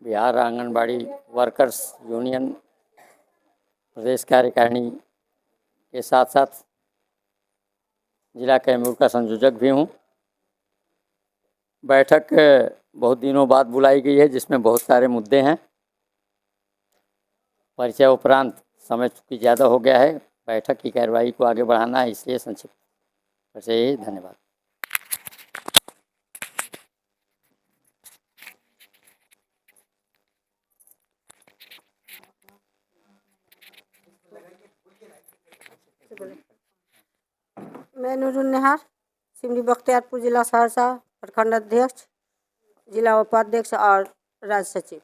Bihar anganwadi workers union प्रदेश कार्यकारिणी के साथ साथ जिला कैमूर का संयोजक भी हूँ। बैठक बहुत दिनों बाद बुलाई गई है, जिसमें बहुत सारे मुद्दे हैं। परिचय उपरांत समय चूँकि ज़्यादा हो गया है, बैठक की कार्रवाई को आगे बढ़ाना है, इसलिए संक्षिप्त परिचय यही। धन्यवाद। मैं नूरुन नेहार, सिमरी बख्तियारपुर जिला सहरसा, प्रखंड अध्यक्ष, जिला उपाध्यक्ष और राज्य सचिव।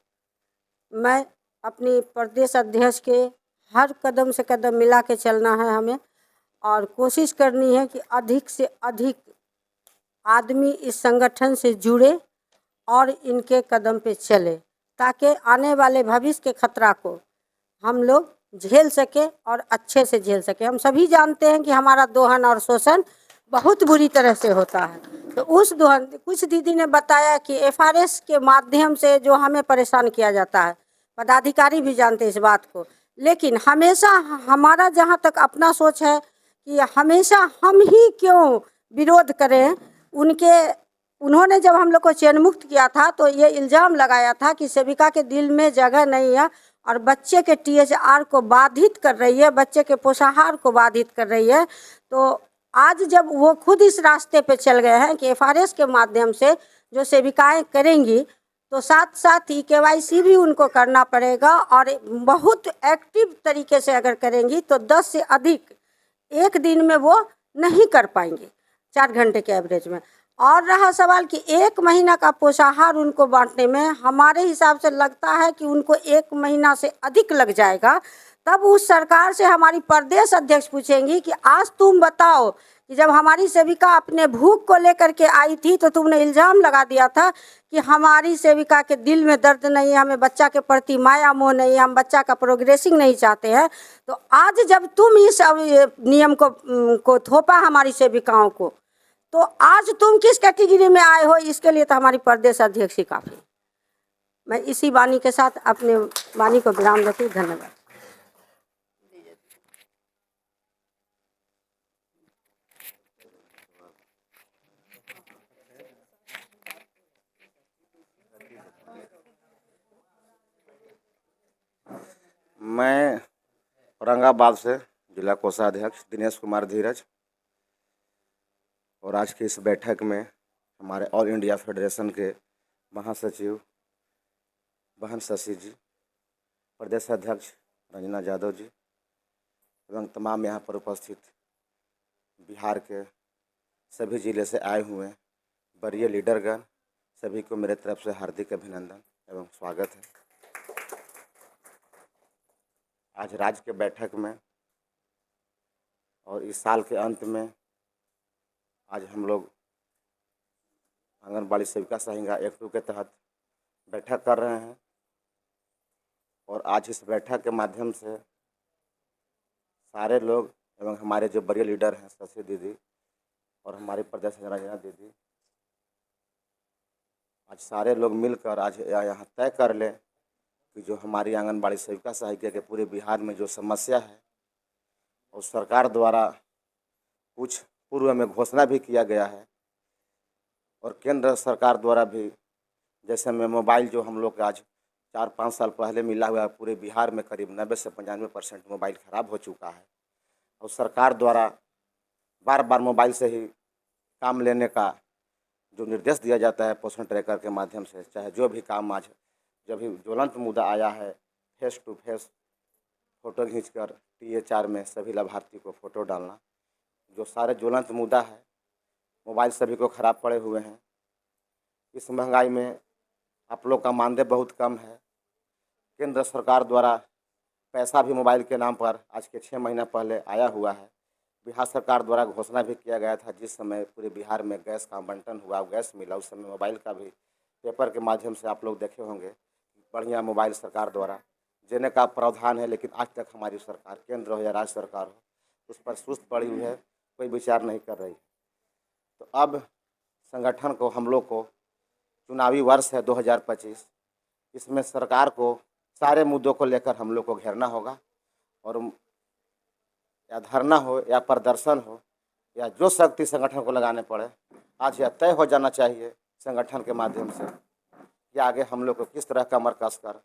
मैं अपनी प्रदेश अध्यक्ष के हर कदम से कदम मिला के चलना है हमें, और कोशिश करनी है कि अधिक से अधिक आदमी इस संगठन से जुड़े और इनके कदम पे चले, ताकि आने वाले भविष्य के खतरा को हम लोग झेल सके और अच्छे से झेल सके। हम सभी जानते हैं कि हमारा दोहन और शोषण बहुत बुरी तरह से होता है। तो उस दोहन, कुछ दीदी ने बताया कि एफआरएस के माध्यम से जो हमें परेशान किया जाता है, पदाधिकारी भी जानते हैं इस बात को, लेकिन हमेशा हमारा जहाँ तक अपना सोच है कि हमेशा हम ही क्यों विरोध करें उनके। उन्होंने जब हम लोग को चयन मुक्त किया था तो ये इल्ज़ाम लगाया था कि सेविका के दिल में जगह नहीं है और बच्चे के टीएचआर को बाधित कर रही है, बच्चे के पोषाहार को बाधित कर रही है। तो आज जब वो खुद इस रास्ते पे चल गए हैं कि एफआरएस के माध्यम से जो सेविकाएं करेंगी, तो साथ साथ ही केवाईसी भी उनको करना पड़ेगा, और बहुत एक्टिव तरीके से अगर करेंगी तो 10 से अधिक एक दिन में वो नहीं कर पाएंगे 4 घंटे के एवरेज में। और रहा सवाल कि 1 महीना का पोषाहार उनको बांटने में हमारे हिसाब से लगता है कि उनको 1 महीना से अधिक लग जाएगा। तब उस सरकार से हमारी प्रदेश अध्यक्ष पूछेंगी कि आज तुम बताओ कि जब हमारी सेविका अपने भूख को लेकर के आई थी तो तुमने इल्ज़ाम लगा दिया था कि हमारी सेविका के दिल में दर्द नहीं है, हमें बच्चा के प्रति माया मोह नहीं है, हम बच्चा का प्रोग्रेसिंग नहीं चाहते हैं। तो आज जब तुम इस नियम को थोपा हमारी सेविकाओं को, तो आज तुम किस कैटेगरी में आए हो, इसके लिए तो हमारी प्रदेश अध्यक्ष ही काफ़ी। मैं इसी वाणी के साथ अपने वाणी को विराम देती हूँ। धन्यवाद। मैं औरंगाबाद से जिला कोषाध्यक्ष दिनेश कुमार धीरज, और आज की इस बैठक में हमारे ऑल इंडिया फेडरेशन के महासचिव बहन शशि जी, प्रदेश अध्यक्ष रंजना यादव जी एवं तमाम यहाँ पर उपस्थित बिहार के सभी जिले से आए हुए वरीय लीडरगण, सभी को मेरे तरफ से हार्दिक अभिनंदन एवं स्वागत है। आज राज्य के बैठक में और इस साल के अंत में आज हम लोग आंगनबाड़ी सेविका संहिता एक्ट 2 के तहत बैठक कर रहे हैं, और आज इस बैठक के माध्यम से सारे लोग एवं हमारे जो बड़े लीडर हैं शशि दीदी और हमारी प्रदेश रंजना दीदी, आज सारे लोग मिलकर आज यहाँ तय कर लें कि जो हमारी आंगनबाड़ी सेविका सहायिका के पूरे बिहार में जो समस्या है, और सरकार द्वारा कुछ पूर्व में घोषणा भी किया गया है, और केंद्र सरकार द्वारा भी, जैसे में मोबाइल जो हम लोग आज 4-5 साल पहले मिला हुआ है, पूरे बिहार में करीब 90 से 95% मोबाइल ख़राब हो चुका है, और सरकार द्वारा बार बार मोबाइल से ही काम लेने का जो निर्देश दिया जाता है पोषण ट्रैकर के माध्यम से, चाहे जो भी काम आज जब भी ज्वलंत मुद्दा आया है, फेस टू फेस फ़ोटो खींचकर टीएचआर में सभी लाभार्थी को फ़ोटो डालना, जो सारे ज्वलंत मुद्दा है, मोबाइल सभी को ख़राब पड़े हुए हैं। इस महंगाई में आप लोग का मानदेय बहुत कम है। केंद्र सरकार द्वारा पैसा भी मोबाइल के नाम पर आज के 6 महीना पहले आया हुआ है। बिहार सरकार द्वारा घोषणा भी किया गया था, जिस समय पूरे बिहार में गैस का आवंटन हुआ, गैस मिला, उस समय मोबाइल का भी पेपर के माध्यम से आप लोग देखे होंगे, बढ़िया मोबाइल सरकार द्वारा देने का प्रावधान है। लेकिन आज तक हमारी सरकार, केंद्र हो या राज्य सरकार हो, उस पर सुस्त पड़ी हुई है, कोई विचार नहीं कर रही। तो अब संगठन को, हम लोग को, चुनावी वर्ष है 2025, इसमें सरकार को सारे मुद्दों को लेकर हम लोग को घेरना होगा और या धरना हो या प्रदर्शन हो या जो शक्ति संगठन को लगाने पड़े, आज यह तय हो जाना चाहिए संगठन के माध्यम से कि आगे हम लोग को किस तरह कमर कसकर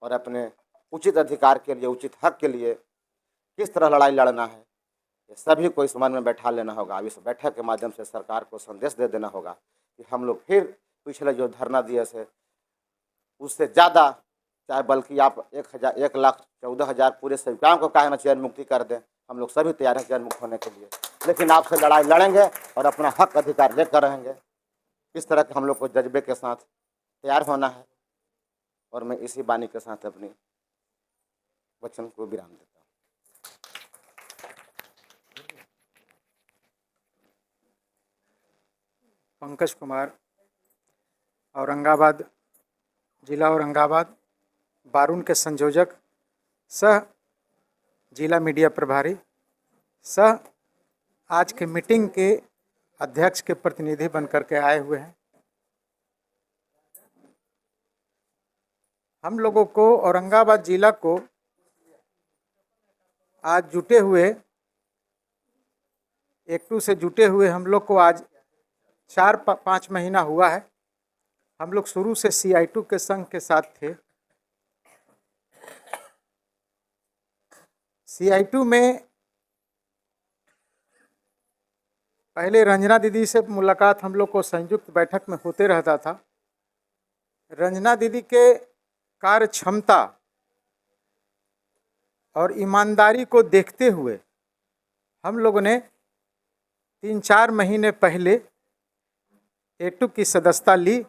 और अपने उचित अधिकार के लिए, उचित हक के लिए किस तरह लड़ाई लड़ना है। ये सभी को इस मन में बैठा लेना होगा। अब इस बैठक के माध्यम से सरकार को संदेश दे देना होगा कि हम लोग फिर पिछले जो धरना दिए से उससे ज़्यादा, चाहे बल्कि आप 1,14,000 पूरे सेविकाओं को काहे न चयन मुक्ति कर दें, हम लोग सभी तैयार हैं चयन मुक्त होने के लिए। लेकिन आपसे लड़ाई लड़ेंगे और अपना हक अधिकार लेकर रहेंगे। इस तरह के हम लोग को जज्बे के साथ तैयार होना है और मैं इसी वाणी के साथ अपनी वचन को विराम देता हूँ। पंकज कुमार, औरंगाबाद जिला औरंगाबाद, बारून के संयोजक सह जिला मीडिया प्रभारी सह आज के मीटिंग के अध्यक्ष के प्रतिनिधि बनकर के आए हुए हैं। हम लोगों को औरंगाबाद जिला को आज जुटे हुए, एकटू से जुटे हुए हम लोग को आज 4-5 महीना हुआ है। हम लोग शुरू से CI2 के संघ के साथ थे। CI2 में पहले रंजना दीदी से मुलाकात हम लोग को संयुक्त बैठक में होते रहता था। रंजना दीदी के कार्य क्षमता और ईमानदारी को देखते हुए हम लोगों ने 3-4 महीने पहले एकटू की सदस्यता ली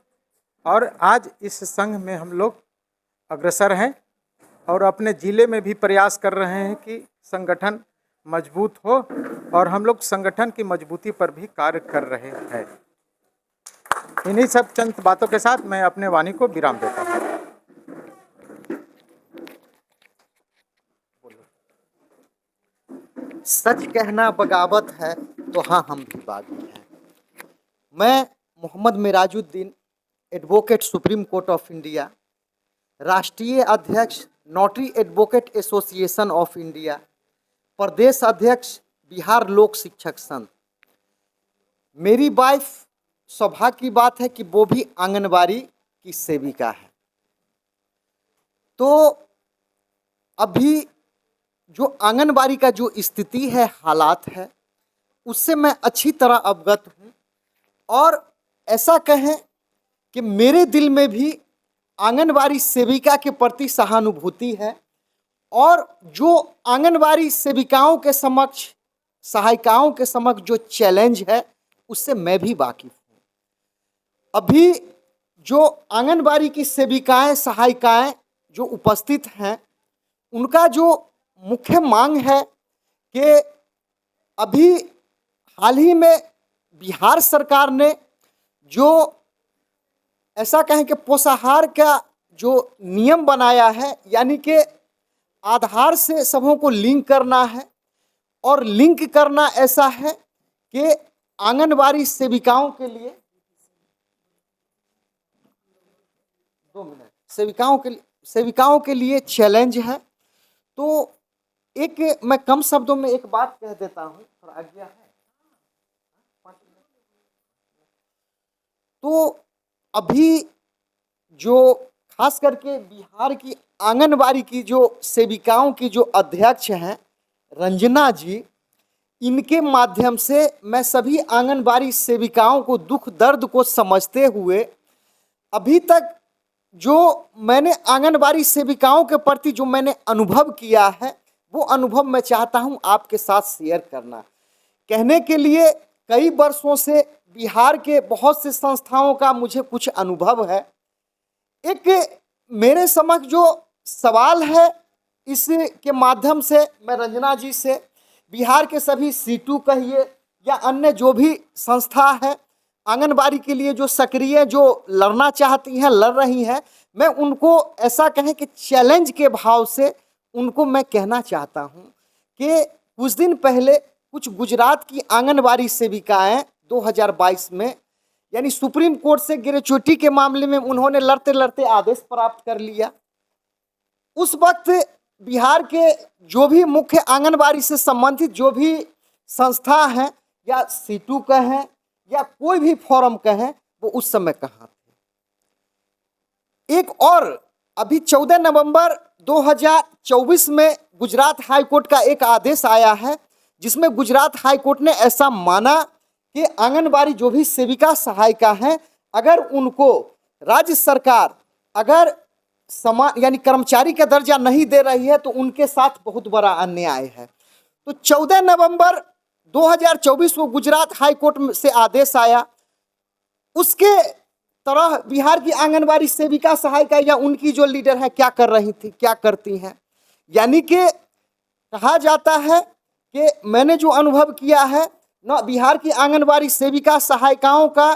और आज इस संघ में हम लोग अग्रसर हैं और अपने ज़िले में भी प्रयास कर रहे हैं कि संगठन मजबूत हो और हम लोग संगठन की मजबूती पर भी कार्य कर रहे हैं। इन्हीं सब चंद बातों के साथ मैं अपने वाणी को विराम देता हूँ। सच कहना बगावत है तो हाँ, हम भी बागी हैं। मैं Mohammad Mirajuddin, advocate supreme court of India, राष्ट्रीय अध्यक्ष notary advocate association of India, प्रदेश अध्यक्ष बिहार लोक शिक्षक संघ। मेरी वाइफ, सौभाग्य की बात है कि वो भी आंगनबाड़ी की सेविका है। तो अभी जो आंगनबाड़ी का जो स्थिति है, हालात है, उससे मैं अच्छी तरह अवगत हूँ और ऐसा कहें कि मेरे दिल में भी आंगनबाड़ी सेविका के प्रति सहानुभूति है और जो आंगनबाड़ी सेविकाओं के समक्ष, सहायिकाओं के समक्ष जो चैलेंज है, उससे मैं भी वाकिफ हूँ। अभी जो आंगनबाड़ी की सेविकाएं, सहायिकाएं जो उपस्थित हैं, उनका जो मुख्य मांग है कि अभी हाल ही में बिहार सरकार ने जो ऐसा कहें कि पोषाहार का जो नियम बनाया है, यानी कि आधार से सबों को लिंक करना है और लिंक करना ऐसा है कि आंगनबाड़ी सेविकाओं के लिए 2 मिनट सेविकाओं के लिए चैलेंज है। तो एक मैं कम शब्दों में एक बात कह देता हूँ, थोड़ा आज्ञा है। तो अभी जो खास करके बिहार की आंगनबाड़ी की जो सेविकाओं की जो अध्यक्ष हैं रंजना जी, इनके माध्यम से मैं सभी आंगनबाड़ी सेविकाओं को दुख दर्द को समझते हुए अभी तक जो मैंने आंगनबाड़ी सेविकाओं के प्रति जो मैंने अनुभव किया है, वो अनुभव मैं चाहता हूं आपके साथ शेयर करना। कहने के लिए कई वर्षों से बिहार के बहुत से संस्थाओं का मुझे कुछ अनुभव है। एक मेरे समक्ष जो सवाल है, इसके माध्यम से मैं रंजना जी से बिहार के सभी C2 कहिए या अन्य जो भी संस्था है आंगनबाड़ी के लिए जो सक्रिय जो लड़ना चाहती हैं, लड़ रही हैं, मैं उनको ऐसा कहें कि चैलेंज के भाव से उनको मैं कहना चाहता हूं कि कुछ दिन पहले कुछ गुजरात की आंगनबाड़ी सेविकाएं 2022 में यानी सुप्रीम कोर्ट से ग्रेच्युटी के मामले में उन्होंने लड़ते लड़ते आदेश प्राप्त कर लिया। उस वक्त बिहार के जो भी मुख्य आंगनबाड़ी से संबंधित जो भी संस्था हैं या सीटू कहें या कोई भी फोरम कहें, वो उस समय कहाँ थे। एक और अभी 14 नवंबर 2024 में गुजरात हाई कोर्ट का एक आदेश आया है, जिसमें गुजरात हाई कोर्ट ने ऐसा माना कि आंगनबाड़ी जो भी सेविका सहायिका हैं, अगर उनको राज्य सरकार अगर समान यानी कर्मचारी का दर्जा नहीं दे रही है तो उनके साथ बहुत बड़ा अन्याय है। तो 14 नवंबर 2024 को गुजरात हाई कोर्ट से आदेश आया। उसके तरह बिहार की आंगनबाड़ी सेविका सहायिका या उनकी जो लीडर है क्या कर रही थी, क्या करती हैं। यानी कि कहा जाता है कि मैंने जो अनुभव किया है न, बिहार की आंगनबाड़ी सेविका सहायिकाओं का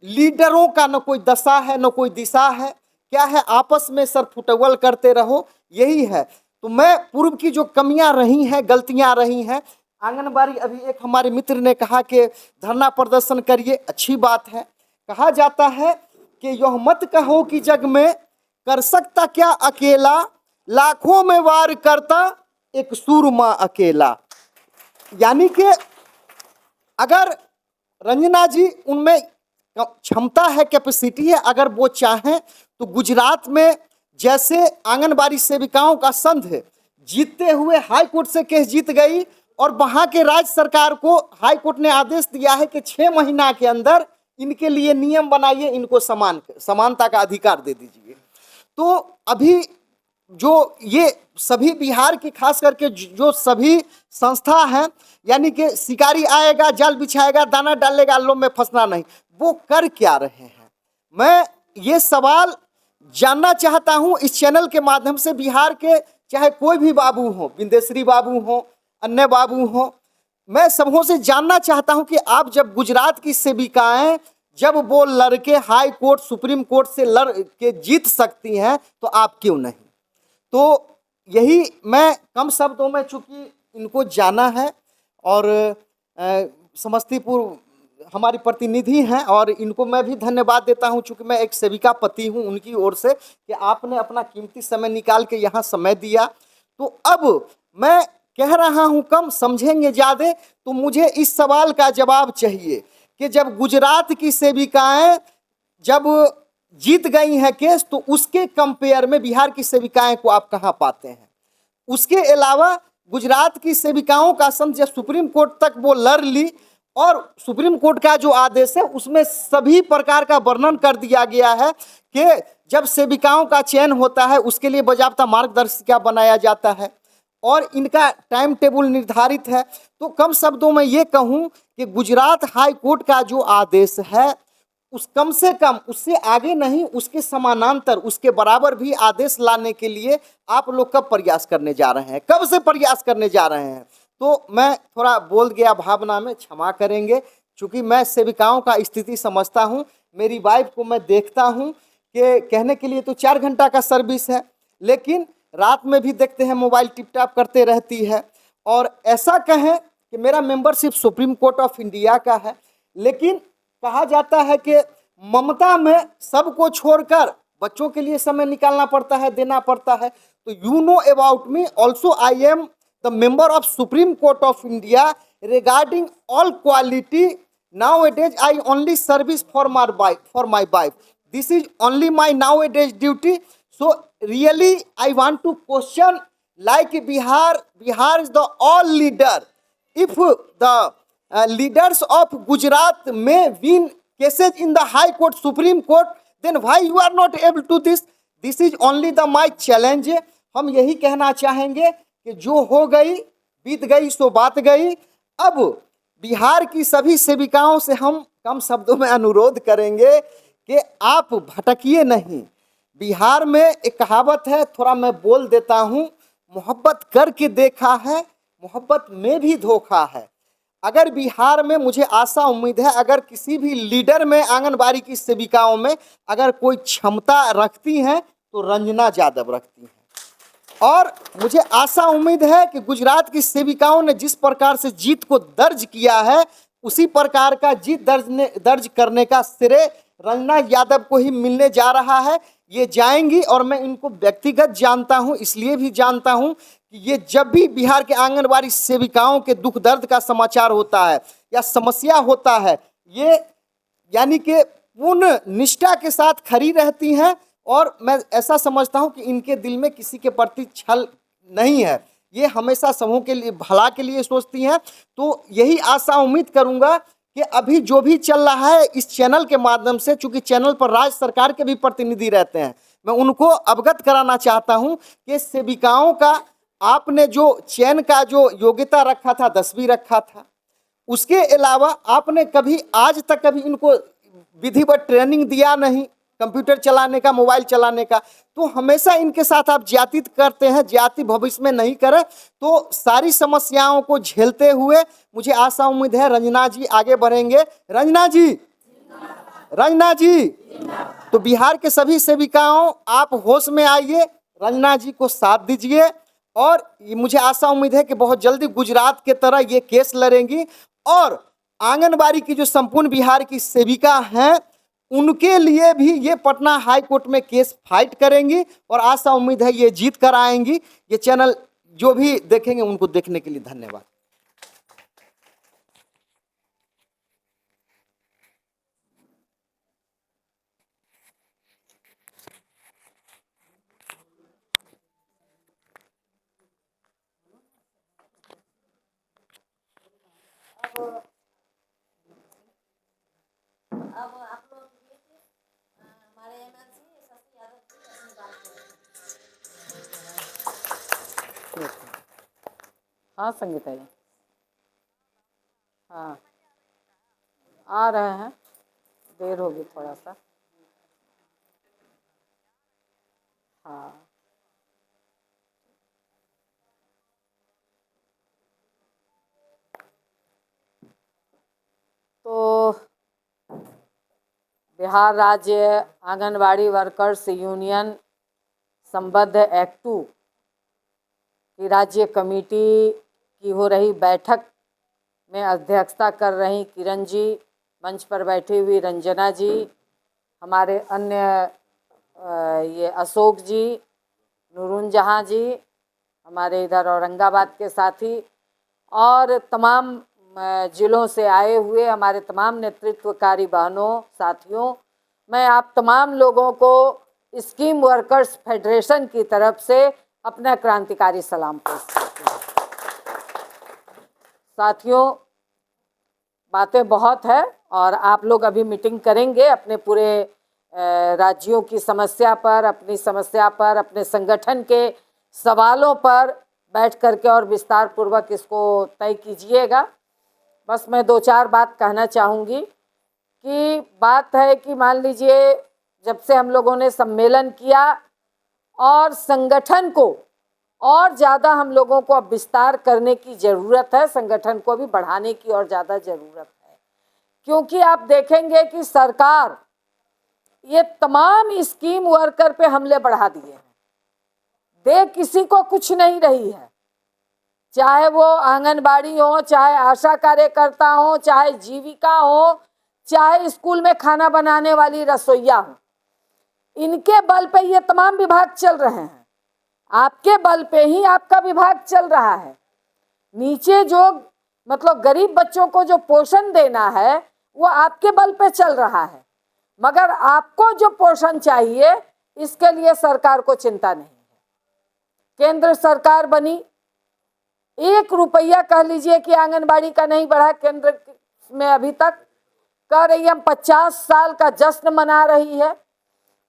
लीडरों का न कोई दशा है न कोई दिशा है। क्या है, आपस में सर फुटबॉल करते रहो, यही है। तो मैं पूर्व की जो कमियां रही हैं, गलतियां रही हैं, आंगनबाड़ी अभी एक हमारे मित्र ने कहा कि धरना प्रदर्शन करिए, अच्छी बात है। कहा जाता है कि यह मत कहो कि जग में कर सकता क्या अकेला, लाखों में वार करता एक सूरमा अकेला। यानी कि अगर रंजना जी उनमें क्षमता है, कैपेसिटी है, अगर वो चाहें तो गुजरात में जैसे आंगनबाड़ी सेविकाओं का संघ जीतते हुए हाई कोर्ट से केस जीत गई और वहां के राज्य सरकार को हाई कोर्ट ने आदेश दिया है कि 6 महीना के अंदर इनके लिए नियम बनाइए, इनको समानता का अधिकार दे दीजिए। तो अभी जो ये सभी बिहार की खास करके जो सभी संस्था हैं, यानी कि शिकारी आएगा, जाल बिछाएगा, दाना डालेगा, लो में फंसना नहीं, वो कर क्या रहे हैं। मैं ये सवाल जानना चाहता हूं इस चैनल के माध्यम से। बिहार के चाहे कोई भी बाबू हो, बिंदेश्वरी बाबू हो, अन्य बाबू हो, मैं सबों से जानना चाहता हूं कि आप जब गुजरात की सेविकाएं जब वो लड़के हाई कोर्ट सुप्रीम कोर्ट से लड़ के जीत सकती हैं तो आप क्यों नहीं। तो यही मैं कम शब्दों में, चूँकि इनको जाना है और समस्तीपुर हमारी प्रतिनिधि हैं और इनको मैं भी धन्यवाद देता हूं, चूँकि मैं एक सेविका पति हूं उनकी ओर से, कि आपने अपना कीमती समय निकाल के यहाँ समय दिया। तो अब मैं कह रहा हूं कम, समझेंगे ज़्यादा। तो मुझे इस सवाल का जवाब चाहिए कि जब गुजरात की सेविकाएं जब जीत गई हैं केस, तो उसके कंपेयर में बिहार की सेविकाएं को आप कहाँ पाते हैं। उसके अलावा गुजरात की सेविकाओं का संघ जब सुप्रीम कोर्ट तक वो लड़ ली और सुप्रीम कोर्ट का जो आदेश है उसमें सभी प्रकार का वर्णन कर दिया गया है कि जब सेविकाओं का चयन होता है उसके लिए बाकायदा मार्गदर्शिका बनाया जाता है और इनका टाइम टेबल निर्धारित है। तो कम शब्दों में ये कहूँ कि गुजरात हाई कोर्ट का जो आदेश है उस कम से कम उससे आगे नहीं, उसके समानांतर, उसके बराबर भी आदेश लाने के लिए आप लोग कब प्रयास करने जा रहे हैं, कब से प्रयास करने जा रहे हैं। तो मैं थोड़ा बोल गया भावना में, क्षमा करेंगे, क्योंकि मैं सेविकाओं का स्थिति समझता हूं। मेरी वाइफ को मैं देखता हूं कि कहने के लिए तो 4 घंटा का सर्विस है, लेकिन रात में भी देखते हैं मोबाइल टिप टॉप करते रहती है। और ऐसा कहें कि मेरा membership supreme court of India का है, लेकिन कहा जाता है कि ममता में सबको छोड़कर बच्चों के लिए समय निकालना पड़ता है, देना पड़ता है। तो you know about me also, I am the member of supreme court of India regarding all quality. Nowadays I only service for my wife. This is only my nowadays duty. So really I want to question, like Bihar is the all leader. If the leaders of Gujarat may win cases in the High Court, Supreme Court, then why you are not able to this? This is only the my challenge. हम यही कहना चाहेंगे कि जो हो गई बीत गई सो बात गई। अब बिहार की सभी सेविकाओं से हम कम शब्दों में अनुरोध करेंगे कि आप भटकिए नहीं। बिहार में एक कहावत है, थोड़ा मैं बोल देता हूँ, मोहब्बत करके देखा है, मोहब्बत में भी धोखा है। अगर बिहार में, मुझे आशा उम्मीद है, अगर किसी भी लीडर में, आंगनबाड़ी की सेविकाओं में अगर कोई क्षमता रखती हैं तो रंजना यादव रखती हैं। और मुझे आशा उम्मीद है कि गुजरात की सेविकाओं ने जिस प्रकार से जीत को दर्ज किया है उसी प्रकार का जीत दर्ज करने का श्रेय रंजना यादव को ही मिलने जा रहा है। ये जाएंगी और मैं इनको व्यक्तिगत जानता हूं, इसलिए भी जानता हूं कि ये जब भी बिहार के आंगनबाड़ी सेविकाओं के दुख दर्द का समाचार होता है या समस्या होता है, ये यानी कि पूर्ण निष्ठा के साथ खड़ी रहती हैं। और मैं ऐसा समझता हूं कि इनके दिल में किसी के प्रति छल नहीं है, ये हमेशा समूह के लिए भला के लिए सोचती हैं। तो यही आशा उम्मीद करूंगा कि अभी जो भी चल रहा है इस चैनल के माध्यम से, चूंकि चैनल पर राज्य सरकार के भी प्रतिनिधि रहते हैं, मैं उनको अवगत कराना चाहता हूं कि सेविकाओं का आपने जो चयन का जो योग्यता रखा था 10वीं रखा था, उसके अलावा आपने कभी आज तक कभी इनको विधिवत ट्रेनिंग दिया नहीं, कंप्यूटर चलाने का, मोबाइल चलाने का। तो हमेशा इनके साथ आप ज्यातित करते हैं, ज्याति भविष्य में नहीं करें। तो सारी समस्याओं को झेलते हुए मुझे आशा उम्मीद है रंजना जी आगे बढ़ेंगे। रंजना जी, रंजना जी, तो बिहार के सभी सेविकाओं आप होश में आइए, रंजना जी को साथ दीजिए। और मुझे आशा उम्मीद है कि बहुत जल्दी गुजरात के तरह ये केस लड़ेंगी और आंगनबाड़ी की जो संपूर्ण बिहार की सेविका हैं उनके लिए भी ये पटना हाई कोर्ट में केस फाइट करेंगी और आशा उम्मीद है ये जीत कर आएंगी। ये चैनल जो भी देखेंगे उनको देखने के लिए धन्यवाद। हाँ संगीता जी, हाँ आ रहे हैं, देर होगी थोड़ा सा। हाँ तो बिहार राज्य आंगनबाड़ी वर्कर्स यूनियन संबद्ध एक्ट 2 की राज्य कमेटी की हो रही बैठक में अध्यक्षता कर रही किरण जी, मंच पर बैठी हुई रंजना जी, हमारे अन्य ये अशोक जी, नूरुन जहाँ जी, हमारे इधर औरंगाबाद के साथी और तमाम जिलों से आए हुए हमारे तमाम नेतृत्वकारी बहनों साथियों, मैं आप तमाम लोगों को स्कीम वर्कर्स फेडरेशन की तरफ से अपना क्रांतिकारी सलाम पेश करती हूँ। साथियों, बातें बहुत है और आप लोग अभी मीटिंग करेंगे अपने पूरे राज्यों की समस्या पर, अपनी समस्या पर, अपने संगठन के सवालों पर बैठ करके और विस्तार पूर्वक इसको तय कीजिएगा। बस मैं 2-4 बात कहना चाहूँगी कि बात है कि मान लीजिए जब से हम लोगों ने सम्मेलन किया और संगठन को और ज़्यादा हम लोगों को अब विस्तार करने की ज़रूरत है, संगठन को भी बढ़ाने की और ज़्यादा ज़रूरत है, क्योंकि आप देखेंगे कि सरकार ये तमाम स्कीम वर्कर पे हमले बढ़ा दिए हैं, दे किसी को कुछ नहीं रही है, चाहे वो आंगनबाड़ी हो, चाहे आशा कार्यकर्ता हो, चाहे जीविका हो, चाहे स्कूल में खाना बनाने वाली रसोइया हो, इनके बल पे ये तमाम विभाग चल रहे हैं। आपके बल पे ही आपका विभाग चल रहा है। नीचे जो मतलब गरीब बच्चों को जो पोषण देना है वो आपके बल पे चल रहा है, मगर आपको जो पोषण चाहिए इसके लिए सरकार को चिंता नहीं है। केंद्र सरकार बनी, 1 रुपया कह लीजिए कि आंगनबाड़ी का नहीं बढ़ा केंद्र में अभी तक, कह रही हम 50 साल का जश्न मना रही है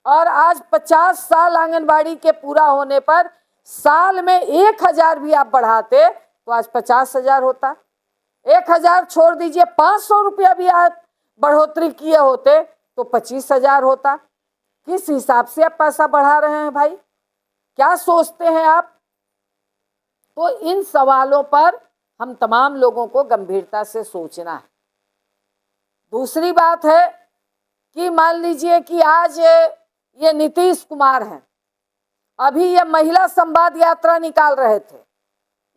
और आज 50 साल आंगनबाड़ी के पूरा होने पर साल में 1000 भी आप बढ़ाते तो आज 50,000 होता। 1000 छोड़ दीजिए, 500 रुपया भी आप बढ़ोतरी किए होते तो 25,000 होता। किस हिसाब से आप पैसा बढ़ा रहे हैं भाई, क्या सोचते हैं आप? तो इन सवालों पर हम तमाम लोगों को गंभीरता से सोचना है। दूसरी बात है कि मान लीजिए कि आज ये नीतीश कुमार हैं, अभी ये महिला संवाद यात्रा निकाल रहे थे,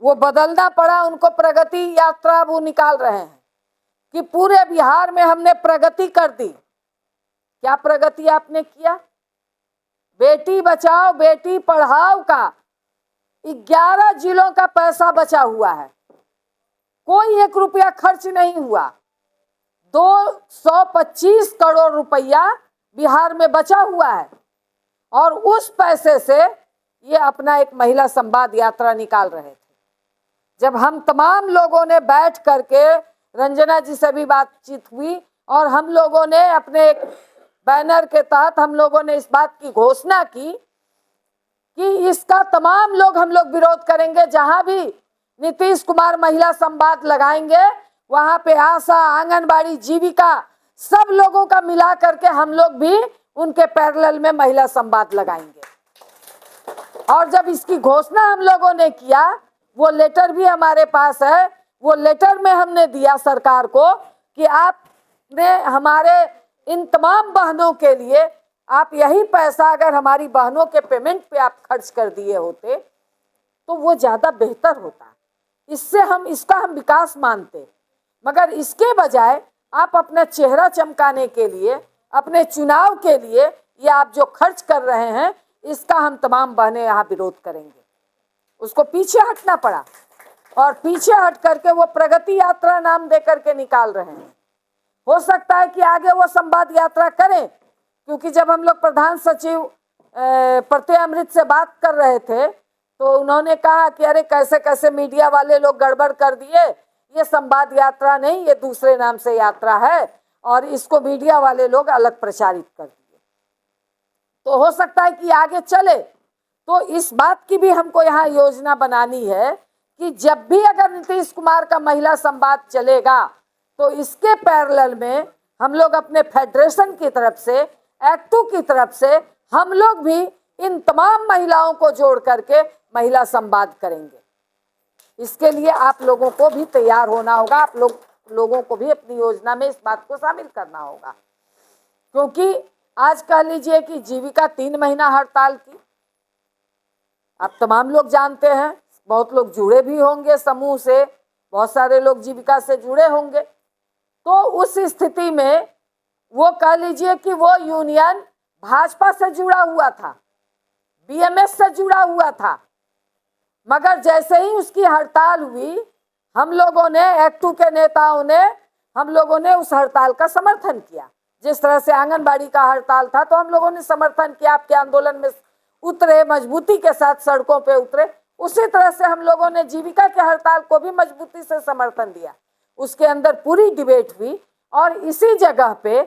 वो बदलना पड़ा उनको, प्रगति यात्रा वो निकाल रहे हैं। कि पूरे बिहार में हमने प्रगति कर दी। क्या प्रगति आपने किया? बेटी बचाओ बेटी पढ़ाओ का 11 जिलों का पैसा बचा हुआ है, कोई 1 रुपया खर्च नहीं हुआ। 225 करोड़ रुपया बिहार में बचा हुआ है और उस पैसे से ये अपना एक महिला संवाद यात्रा निकाल रहे थे। जब हम तमाम लोगों ने बैठ करके, रंजना जी से भी बातचीत हुई और हम लोगों ने अपने एक बैनर के तहत हम लोगों ने इस बात की घोषणा की कि इसका तमाम लोग हम लोग विरोध करेंगे। जहां भी नीतीश कुमार महिला संवाद लगाएंगे वहां पे आशा, आंगनबाड़ी, जीविका सब लोगों का मिला करके हम लोग भी उनके पैरेलल में महिला संवाद लगाएंगे। और जब इसकी घोषणा हम लोगों ने किया, वो लेटर भी हमारे पास है, वो लेटर में हमने दिया सरकार को कि आपने हमारे इन तमाम बहनों के लिए आप यही पैसा अगर हमारी बहनों के पेमेंट पे आप खर्च कर दिए होते तो वो ज़्यादा बेहतर होता। इससे इसका हम विकास मानते, मगर इसके बजाय आप अपना चेहरा चमकाने के लिए, अपने चुनाव के लिए ये आप जो खर्च कर रहे हैं, इसका हम तमाम बहनें यहाँ विरोध करेंगे। उसको पीछे हटना पड़ा और पीछे हट करके वो प्रगति यात्रा नाम दे करके निकाल रहे हैं। हो सकता है कि आगे वो संवाद यात्रा करें, क्योंकि जब हम लोग प्रधान सचिव प्रत्यय अमृत से बात कर रहे थे तो उन्होंने कहा कि अरे कैसे कैसे मीडिया वाले लोग गड़बड़ कर दिए, ये संवाद यात्रा नहीं, ये दूसरे नाम से यात्रा है और इसको मीडिया वाले लोग अलग प्रचारित कर दिए। तो हो सकता है कि आगे चले। तो इस बात की भी हमको यहाँ योजना बनानी है कि जब भी अगर नीतीश कुमार का महिला संवाद चलेगा तो इसके पैरेलल में हम लोग अपने फेडरेशन की तरफ से, एक्टू की तरफ से हम लोग भी इन तमाम महिलाओं को जोड़ करके महिला संवाद करेंगे। इसके लिए आप लोगों को भी तैयार होना होगा, आप लोगों को भी अपनी योजना में इस बात को शामिल करना होगा। क्योंकि आज कह लीजिए कि जीविका 3 महीना हड़ताल की, आप तमाम लोग जानते हैं, बहुत लोग जुड़े भी होंगे समूह से, बहुत सारे लोग जीविका से जुड़े होंगे। तो उस स्थिति में वो कह लीजिए कि वो यूनियन भाजपा से जुड़ा हुआ था, बीएमएस से जुड़ा हुआ था, मगर जैसे ही उसकी हड़ताल हुई हम लोगों ने, एक्टू के नेताओं ने, हम लोगों ने उस हड़ताल का समर्थन किया। जिस तरह से आंगनबाड़ी का हड़ताल था तो हम लोगों ने समर्थन किया, आपके आंदोलन में उतरे, मजबूती के साथ सड़कों पे उतरे। उसी तरह से हम लोगों ने जीविका के हड़ताल को भी मजबूती से समर्थन दिया। उसके अंदर पूरी डिबेट हुई और इसी जगह पे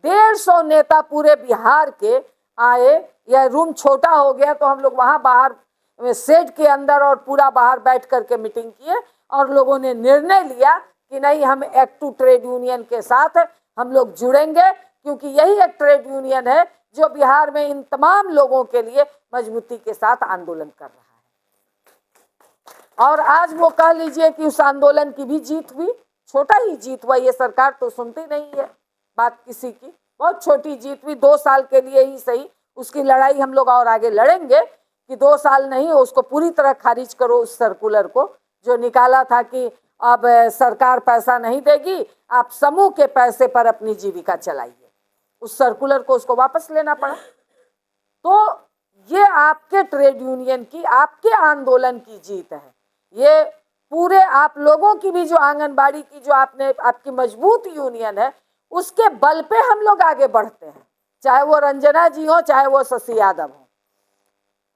150 नेता पूरे बिहार के आए। यह रूम छोटा हो गया तो हम लोग वहाँ बाहर शेड के अंदर और पूरा बाहर बैठ करके मीटिंग किए और लोगों ने निर्णय लिया कि नहीं, हम एक्टू ट्रेड यूनियन के साथ हम लोग जुड़ेंगे, क्योंकि यही एक ट्रेड यूनियन है जो बिहार में इन तमाम लोगों के लिए मजबूती के साथ आंदोलन कर रहा है। और आज वो कह लीजिए कि उस आंदोलन की भी जीत हुई, छोटा ही जीत हुआ। ये सरकार तो सुनती नहीं है बात किसी की, बहुत छोटी जीत हुई, 2 साल के लिए ही सही। उसकी लड़ाई हम लोग और आगे लड़ेंगे कि 2 साल नहीं, उसको पूरी तरह खारिज करो उस सर्कुलर को जो निकाला था कि अब सरकार पैसा नहीं देगी, आप समूह के पैसे पर अपनी जीविका चलाइए। उस सर्कुलर को उसको वापस लेना पड़ा। तो ये आपके ट्रेड यूनियन की, आपके आंदोलन की जीत है। ये पूरे आप लोगों की भी जो आंगनबाड़ी की जो आपकी मजबूत यूनियन है, उसके बल पे हम लोग आगे बढ़ते हैं। चाहे वो रंजना जी हो, चाहे वो शशि यादव हो।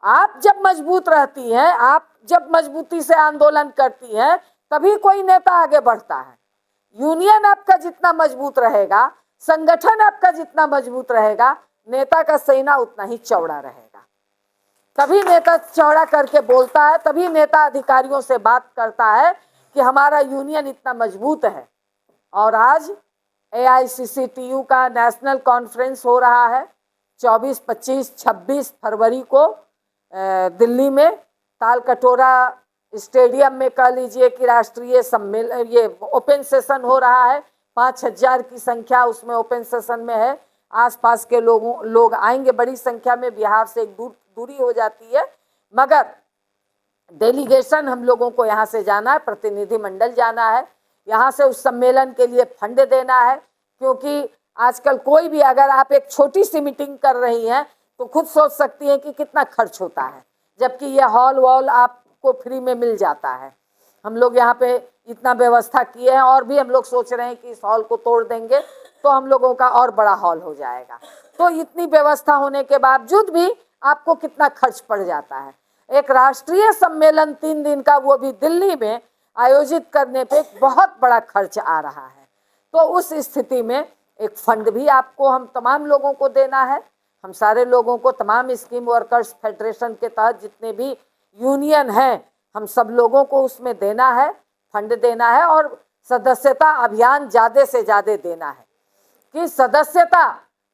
आप जब मजबूत रहती हैं, आप जब मजबूती से आंदोलन करती हैं, तभी कोई नेता आगे बढ़ता है। यूनियन आपका जितना मजबूत रहेगा, संगठन आपका जितना मजबूत रहेगा, नेता का सीना उतना ही चौड़ा रहेगा। तभी नेता चौड़ा करके बोलता है, तभी नेता अधिकारियों से बात करता है कि हमारा यूनियन इतना मजबूत है। और आज AICCTU का नेशनल कॉन्फ्रेंस हो रहा है 24, 25, 26 फरवरी को दिल्ली में तालकटोरा स्टेडियम में। कह लीजिए कि राष्ट्रीय सम्मेलन, ये ओपन सेशन हो रहा है। 5000 की संख्या उसमें ओपन सेशन में है। आसपास के लोग आएंगे बड़ी संख्या में। बिहार से एक दूरी हो जाती है, मगर डेलीगेशन हम लोगों को यहाँ से जाना है, प्रतिनिधिमंडल जाना है। यहाँ से उस सम्मेलन के लिए फंड देना है, क्योंकि आजकल कोई भी अगर आप एक छोटी सी मीटिंग कर रही हैं तो खुद सोच सकती हैं कि कितना खर्च होता है, जबकि यह हॉल वॉल आपको फ्री में मिल जाता है। हम लोग यहाँ पे इतना व्यवस्था किए हैं और भी हम लोग सोच रहे हैं कि इस हॉल को तोड़ देंगे तो हम लोगों का और बड़ा हॉल हो जाएगा। तो इतनी व्यवस्था होने के बावजूद भी आपको कितना खर्च पड़ जाता है। एक राष्ट्रीय सम्मेलन 3 दिन का, वो भी दिल्ली में आयोजित करने पे एक बहुत बड़ा खर्च आ रहा है। तो उस स्थिति में एक फंड भी आपको हम तमाम लोगों को देना है। हम सारे लोगों को, तमाम स्कीम वर्कर्स फेडरेशन के तहत जितने भी यूनियन हैं, हम सब लोगों को उसमें देना है, फंड देना है और सदस्यता अभियान ज़्यादा से ज़्यादा देना है कि सदस्यता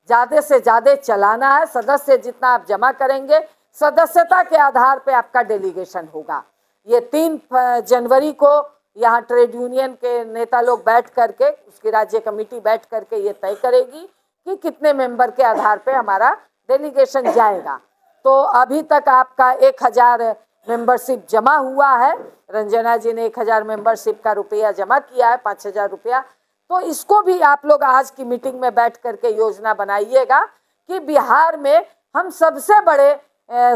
ज़्यादा से ज़्यादा चलाना है। सदस्य जितना आप जमा करेंगे, सदस्यता के आधार पे आपका डेलीगेशन होगा। ये 3 जनवरी को यहाँ ट्रेड यूनियन के नेता लोग बैठ करके, उसकी राज्य कमेटी बैठ करके ये तय करेगी कि कितने मेंबर के आधार पे हमारा डेलीगेशन जाएगा। तो अभी तक आपका 1000 मेंबरशिप जमा हुआ है। रंजना जी ने 1000 मेंबरशिप का रुपया जमा किया है, 5000 रुपया। तो इसको भी आप लोग आज की मीटिंग में बैठ करके योजना बनाइएगा कि बिहार में हम सबसे बड़े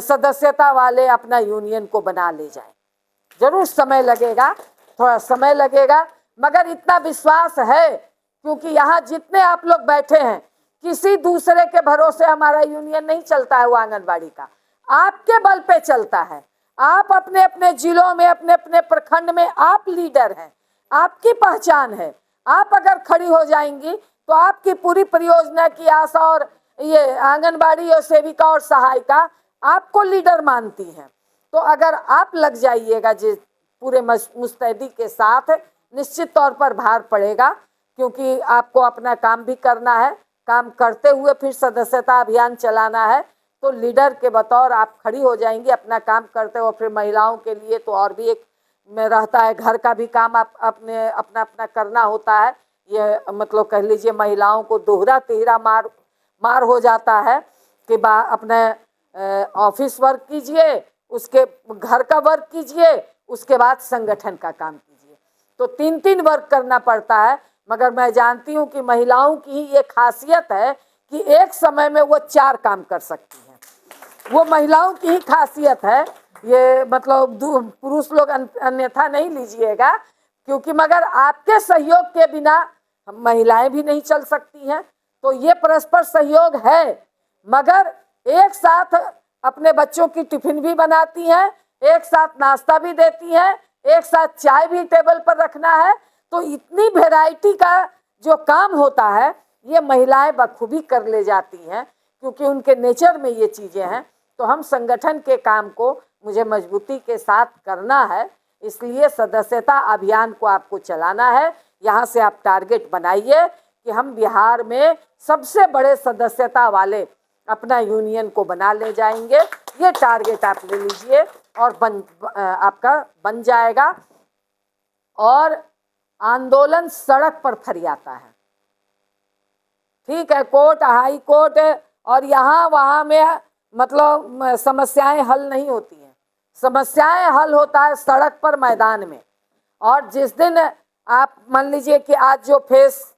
सदस्यता वाले अपना यूनियन को बना ले जाएं। जरूर समय लगेगा, थोड़ा समय लगेगा, मगर इतना विश्वास है क्योंकि यहाँ जितने आप लोग बैठे हैं, किसी दूसरे के भरोसे हमारा यूनियन नहीं चलता है। वो आंगनबाड़ी का आपके बल पे चलता है। आप अपने अपने जिलों में, अपने अपने प्रखंड में आप लीडर हैं, आपकी पहचान है। आप अगर खड़ी हो जाएंगी तो आपकी पूरी परियोजना की आशा और ये आंगनबाड़ी और सेविका और सहायिका आपको लीडर मानती हैं। तो अगर आप लग जाइएगा जिस पूरे मुस्तैदी के साथ, निश्चित तौर पर भार पड़ेगा, क्योंकि आपको अपना काम भी करना है। काम करते हुए फिर सदस्यता अभियान चलाना है। तो लीडर के बतौर आप खड़ी हो जाएंगी अपना काम करते हुए। फिर महिलाओं के लिए तो और भी एक में रहता है, घर का भी काम आप अपने अपना करना होता है। ये मतलब कह लीजिए महिलाओं को दोहरा तिहरा मार हो जाता है कि अपने ऑफिस वर्क कीजिए, उसके घर का वर्क कीजिए, उसके बाद संगठन का काम कीजिए। तो 3 वर्क करना पड़ता है। मगर मैं जानती हूँ कि महिलाओं की ही ये खासियत है कि एक समय में वो 4 काम कर सकती हैं। वो महिलाओं की ही खासियत है। ये मतलब पुरुष लोग अन्यथा नहीं लीजिएगा, क्योंकि मगर आपके सहयोग के बिना महिलाएं भी नहीं चल सकती हैं। तो ये परस्पर सहयोग है। मगर एक साथ अपने बच्चों की टिफिन भी बनाती हैं, एक साथ नाश्ता भी देती हैं, एक साथ चाय भी टेबल पर रखना है। तो इतनी वैरायटी का जो काम होता है ये महिलाएं बखूबी कर ले जाती हैं, क्योंकि उनके नेचर में ये चीज़ें हैं। तो हम संगठन के काम को मुझे मजबूती के साथ करना है, इसलिए सदस्यता अभियान को आपको चलाना है। यहाँ से आप टारगेट बनाइए कि हम बिहार में सबसे बड़े सदस्यता वाले अपना यूनियन को बना ले जाएंगे। ये टारगेट आप ले लीजिए और आपका बन जाएगा। और आंदोलन सड़क पर फरियाता है, ठीक है। कोर्ट, हाई कोर्ट और यहाँ वहाँ में मतलब समस्याएं हल नहीं होती हैं। समस्याएं हल होता है सड़क पर, मैदान में। और जिस दिन आप मान लीजिए कि आज जो फेस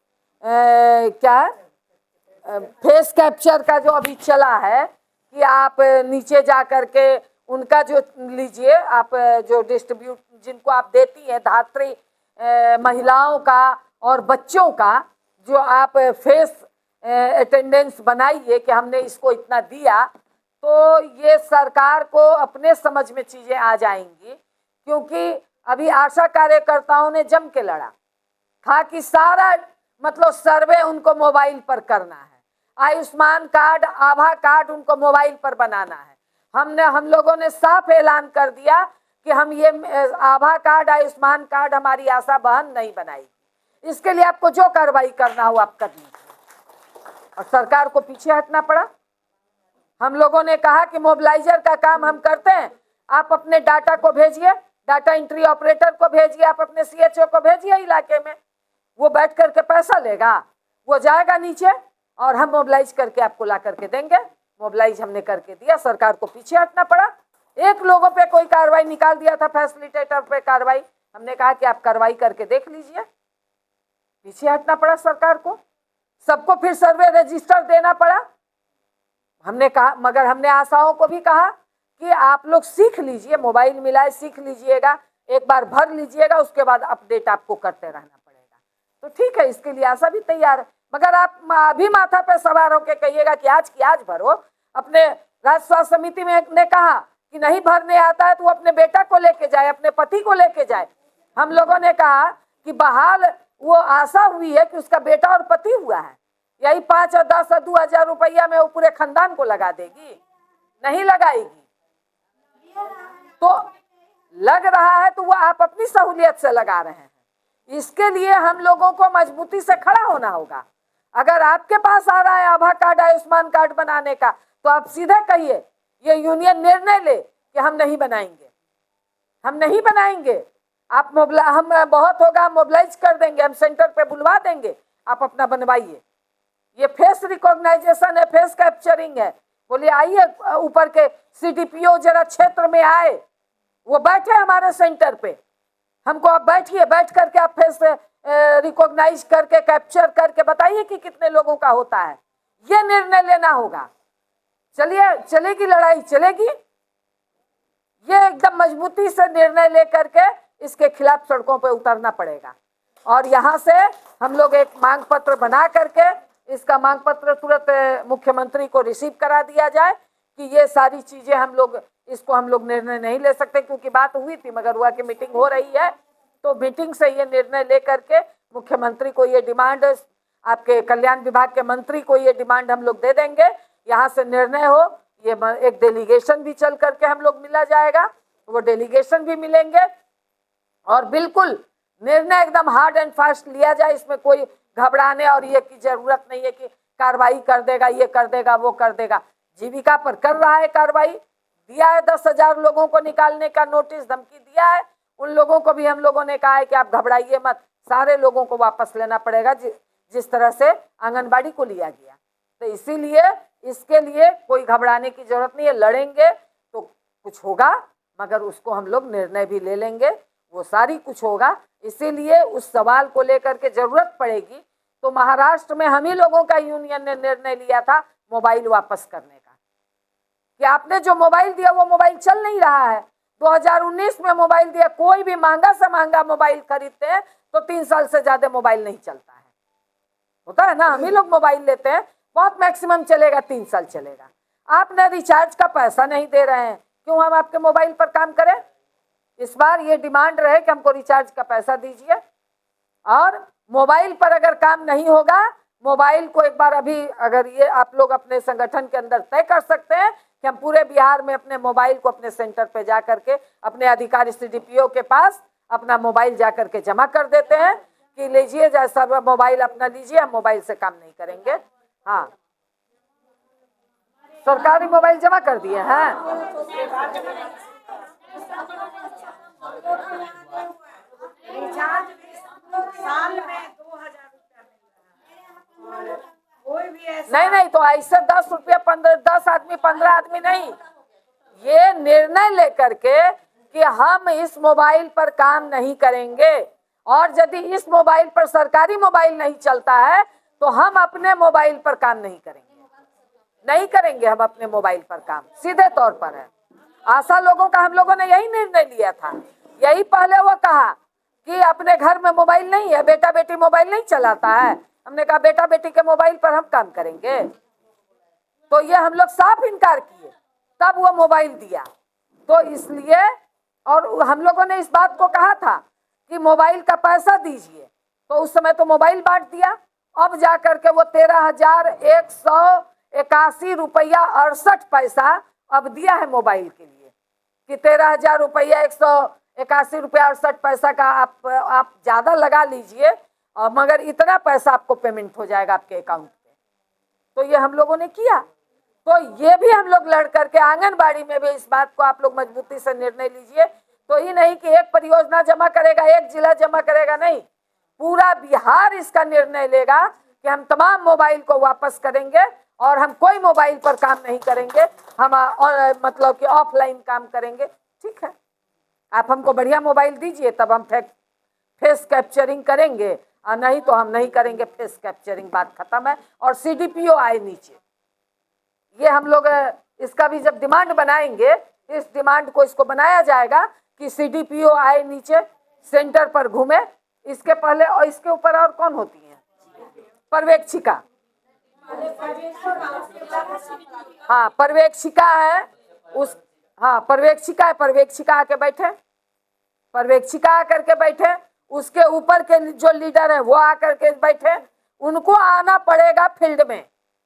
कैप्चर का जो अभी चला है कि आप नीचे जा कर के उनका जो लीजिए, आप जो डिस्ट्रीब्यूट जिनको आप देती हैं धात्री महिलाओं का और बच्चों का, जो आप फेस अटेंडेंस बनाइए कि हमने इसको इतना दिया, तो ये सरकार को अपने समझ में चीज़ें आ जाएंगी। क्योंकि अभी आशा कार्यकर्ताओं ने जम के लड़ा था कि सारा मतलब सर्वे उनको मोबाइल पर करना है, आयुष्मान कार्ड, आभा कार्ड उनको मोबाइल पर बनाना है। हम लोगों ने साफ ऐलान कर दिया कि हम ये आभा कार्ड, आयुष्मान कार्ड हमारी आशा बहन नहीं बनाएगी। इसके लिए आपको जो कार्रवाई करना हो आप कर लीजिए। और सरकार को पीछे हटना पड़ा। हम लोगों ने कहा कि मोबिलाइजर का काम हम करते हैं, आप अपने डाटा को भेजिए, डाटा एंट्री ऑपरेटर को भेजिए, आप अपने CHO को भेजिए इलाके में। वो बैठ करके पैसा लेगा, वो जाएगा नीचे और हम मोबिलाइज करके आपको ला करके देंगे। मोबिलाइज हमने करके दिया, सरकार को पीछे हटना पड़ा। एक लोगों पे कोई कार्रवाई निकाल दिया था, फैसिलिटेटर पे कार्रवाई। हमने कहा कि आप कार्रवाई करके देख लीजिए, पीछे हटना पड़ा सरकार को, सबको फिर सर्वे रजिस्टर देना पड़ा। हमने कहा, मगर हमने आशाओं को भी कहा कि आप लोग सीख लीजिए, मोबाइल मिला है सीख लीजिएगा, एक बार भर लीजिएगा, उसके बाद अपडेट आपको करते रहना पड़ेगा। तो ठीक है, इसके लिए आशा भी तैयार है, मगर आप अभी माथा पे सवार होकर कहिएगा कि आज की आज भरो। अपने राज्य स्वास्थ्य समिति में ने कहा कि नहीं भरने आता है तो वो अपने बेटा को लेके जाए, अपने पति को लेके जाए। हम लोगों ने कहा कि बहाल वो आशा हुई है कि उसका बेटा और पति हुआ है, यही 5 और 10 और 2,000 रुपया में वो पूरे खानदान को लगा देगी? नहीं लगाएगी। तो लग रहा है तो वो आप अपनी सहूलियत से लगा रहे हैं। इसके लिए हम लोगों को मजबूती से खड़ा होना होगा। अगर आपके पास आ रहा है आभा कार्ड, आयुष्मान कार्ड बनाने का, तो आप सीधे कहिए, ये यूनियन निर्णय ले कि हम नहीं बनाएंगे, हम नहीं बनाएंगे। आप हम बहुत होगा, मोबिलाइज कर देंगे, हम सेंटर पे बुलवा देंगे, आप अपना बनवाइए। ये फेस रिकॉग्नाइजेशन है, फेस कैप्चरिंग है। बोलिए आइए ऊपर के CDPO जरा क्षेत्र में आए, वो बैठे हमारे सेंटर पे, हमको आप बैठिए, बैठ करके आप फेस रिकॉग्नाइज करके कैप्चर करके बताइए कि कितने लोगों का होता है। ये निर्णय लेना होगा। चलिए, चलेगी लड़ाई, चलेगी। ये एकदम मजबूती से निर्णय लेकर के इसके खिलाफ सड़कों पे उतरना पड़ेगा। और यहाँ से हम लोग एक मांग पत्र बना करके इसका मांग पत्र तुरंत मुख्यमंत्री को रिसीव करा दिया जाए कि ये सारी चीजें हम लोग निर्णय नहीं ले सकते, क्योंकि बात हुई थी मगर हुआ कि मीटिंग हो रही है, तो मीटिंग से ये निर्णय लेकर के मुख्यमंत्री को ये डिमांड, आपके कल्याण विभाग के मंत्री को ये डिमांड हम लोग दे देंगे, यहाँ से निर्णय हो। ये एक डेलीगेशन भी चल करके हम लोग मिला जाएगा, वो डेलीगेशन भी मिलेंगे और बिल्कुल निर्णय एकदम हार्ड एंड फास्ट लिया जाए। इसमें कोई घबराने और ये की जरूरत नहीं है कि कार्रवाई कर देगा, ये कर देगा, वो कर देगा। जीविका पर कर रहा है कार्रवाई, दिया है 10,000 लोगों को निकालने का नोटिस, धमकी दिया है। उन लोगों को भी हम लोगों ने कहा है कि आप घबराइए मत, सारे लोगों को वापस लेना पड़ेगा जिस तरह से आंगनबाड़ी को लिया गया। तो इसीलिए इसके लिए कोई घबराने की जरूरत नहीं है। लड़ेंगे तो कुछ होगा, मगर उसको हम लोग निर्णय भी ले लेंगे, वो सारी कुछ होगा। इसीलिए उस सवाल को लेकर के जरूरत पड़ेगी तो महाराष्ट्र में हम ही लोगों का यूनियन ने निर्णय लिया था मोबाइल वापस करने का, कि आपने जो मोबाइल दिया वो मोबाइल चल नहीं रहा है। 2019 में मोबाइल दिया, कोई भी महंगा से महंगा मोबाइल खरीदते हैं तो 3 साल से ज्यादा मोबाइल नहीं चलता है, होता है ना। हम ही लोग मोबाइल लेते हैं, बहुत मैक्सिमम चलेगा, 3 साल चलेगा। आपने रिचार्ज का पैसा नहीं दे रहे हैं, क्यों हम आपके मोबाइल पर काम करें? इस बार ये डिमांड रहे कि हमको रिचार्ज का पैसा दीजिए। और मोबाइल पर अगर काम नहीं होगा, मोबाइल को एक बार अभी अगर ये आप लोग अपने संगठन के अंदर तय कर सकते हैं कि हम पूरे बिहार में अपने मोबाइल को अपने सेंटर पे जा करके अपने अधिकारी CDPO के पास अपना मोबाइल जा करके जमा कर देते हैं कि लीजिए जैसा मोबाइल अपना लीजिए, हम मोबाइल से काम नहीं करेंगे। हाँ, सरकारी मोबाइल जमा कर दिए हैं। नहीं, तो ऐसे 10 रुपया 10 आदमी 15 आदमी नहीं, ये निर्णय लेकर के कि हम इस मोबाइल पर काम नहीं करेंगे, और यदि इस मोबाइल पर सरकारी मोबाइल नहीं चलता है तो हम अपने मोबाइल पर काम नहीं करेंगे हम अपने मोबाइल पर काम, सीधे तौर पर है। आशा लोगों का हम लोगों ने यही निर्णय लिया था। यही पहले वो कहा कि अपने घर में मोबाइल नहीं है, बेटा बेटी मोबाइल नहीं चलाता है, हमने कहा बेटा बेटी के मोबाइल पर हम काम करेंगे। तो ये हम लोग साफ इनकार किए, तब वो मोबाइल दिया। तो इसलिए, और हम लोगों ने इस बात को कहा था कि मोबाइल का पैसा दीजिए, तो उस समय तो मोबाइल बांट दिया। अब जा करके वो 13,181 रुपया 68 पैसा अब दिया है मोबाइल के लिए, कि 13,000 रुपया 181 रुपया 68 पैसा का आप ज्यादा लगा लीजिए, और मगर इतना पैसा आपको पेमेंट हो जाएगा आपके अकाउंट पे। तो ये हम लोगों ने किया। तो ये भी हम लोग लड़ करके आंगनबाड़ी में भी इस बात को आप लोग मजबूती से निर्णय लीजिए। तो ये नहीं कि एक परियोजना जमा करेगा, एक जिला जमा करेगा, नहीं, पूरा बिहार इसका निर्णय लेगा कि हम तमाम मोबाइल को वापस करेंगे और हम कोई मोबाइल पर काम नहीं करेंगे, हम मतलब कि ऑफलाइन काम करेंगे। ठीक है, आप हमको बढ़िया मोबाइल दीजिए, तब हम फेस कैप्चरिंग करेंगे, और नहीं तो हम नहीं करेंगे फेस कैप्चरिंग, बात खत्म है। और CDPO आए नीचे, ये हम लोग इसका भी जब डिमांड बनाएंगे, इस डिमांड को इसको बनाया जाएगा कि CDPO आए नीचे, सेंटर पर घूमे। इसके पहले और इसके ऊपर और कौन होती है? पर्यवेक्षिका। हाँ पर्यवेक्षिका है उस, हाँ पर्यवेक्षिका है, पर्यवेक्षिका आके बैठे, पर्यवेक्षिका आकर के बैठे, उसके ऊपर के जो लीडर है वो आकर के बैठे, उनको आना पड़ेगा फील्ड में।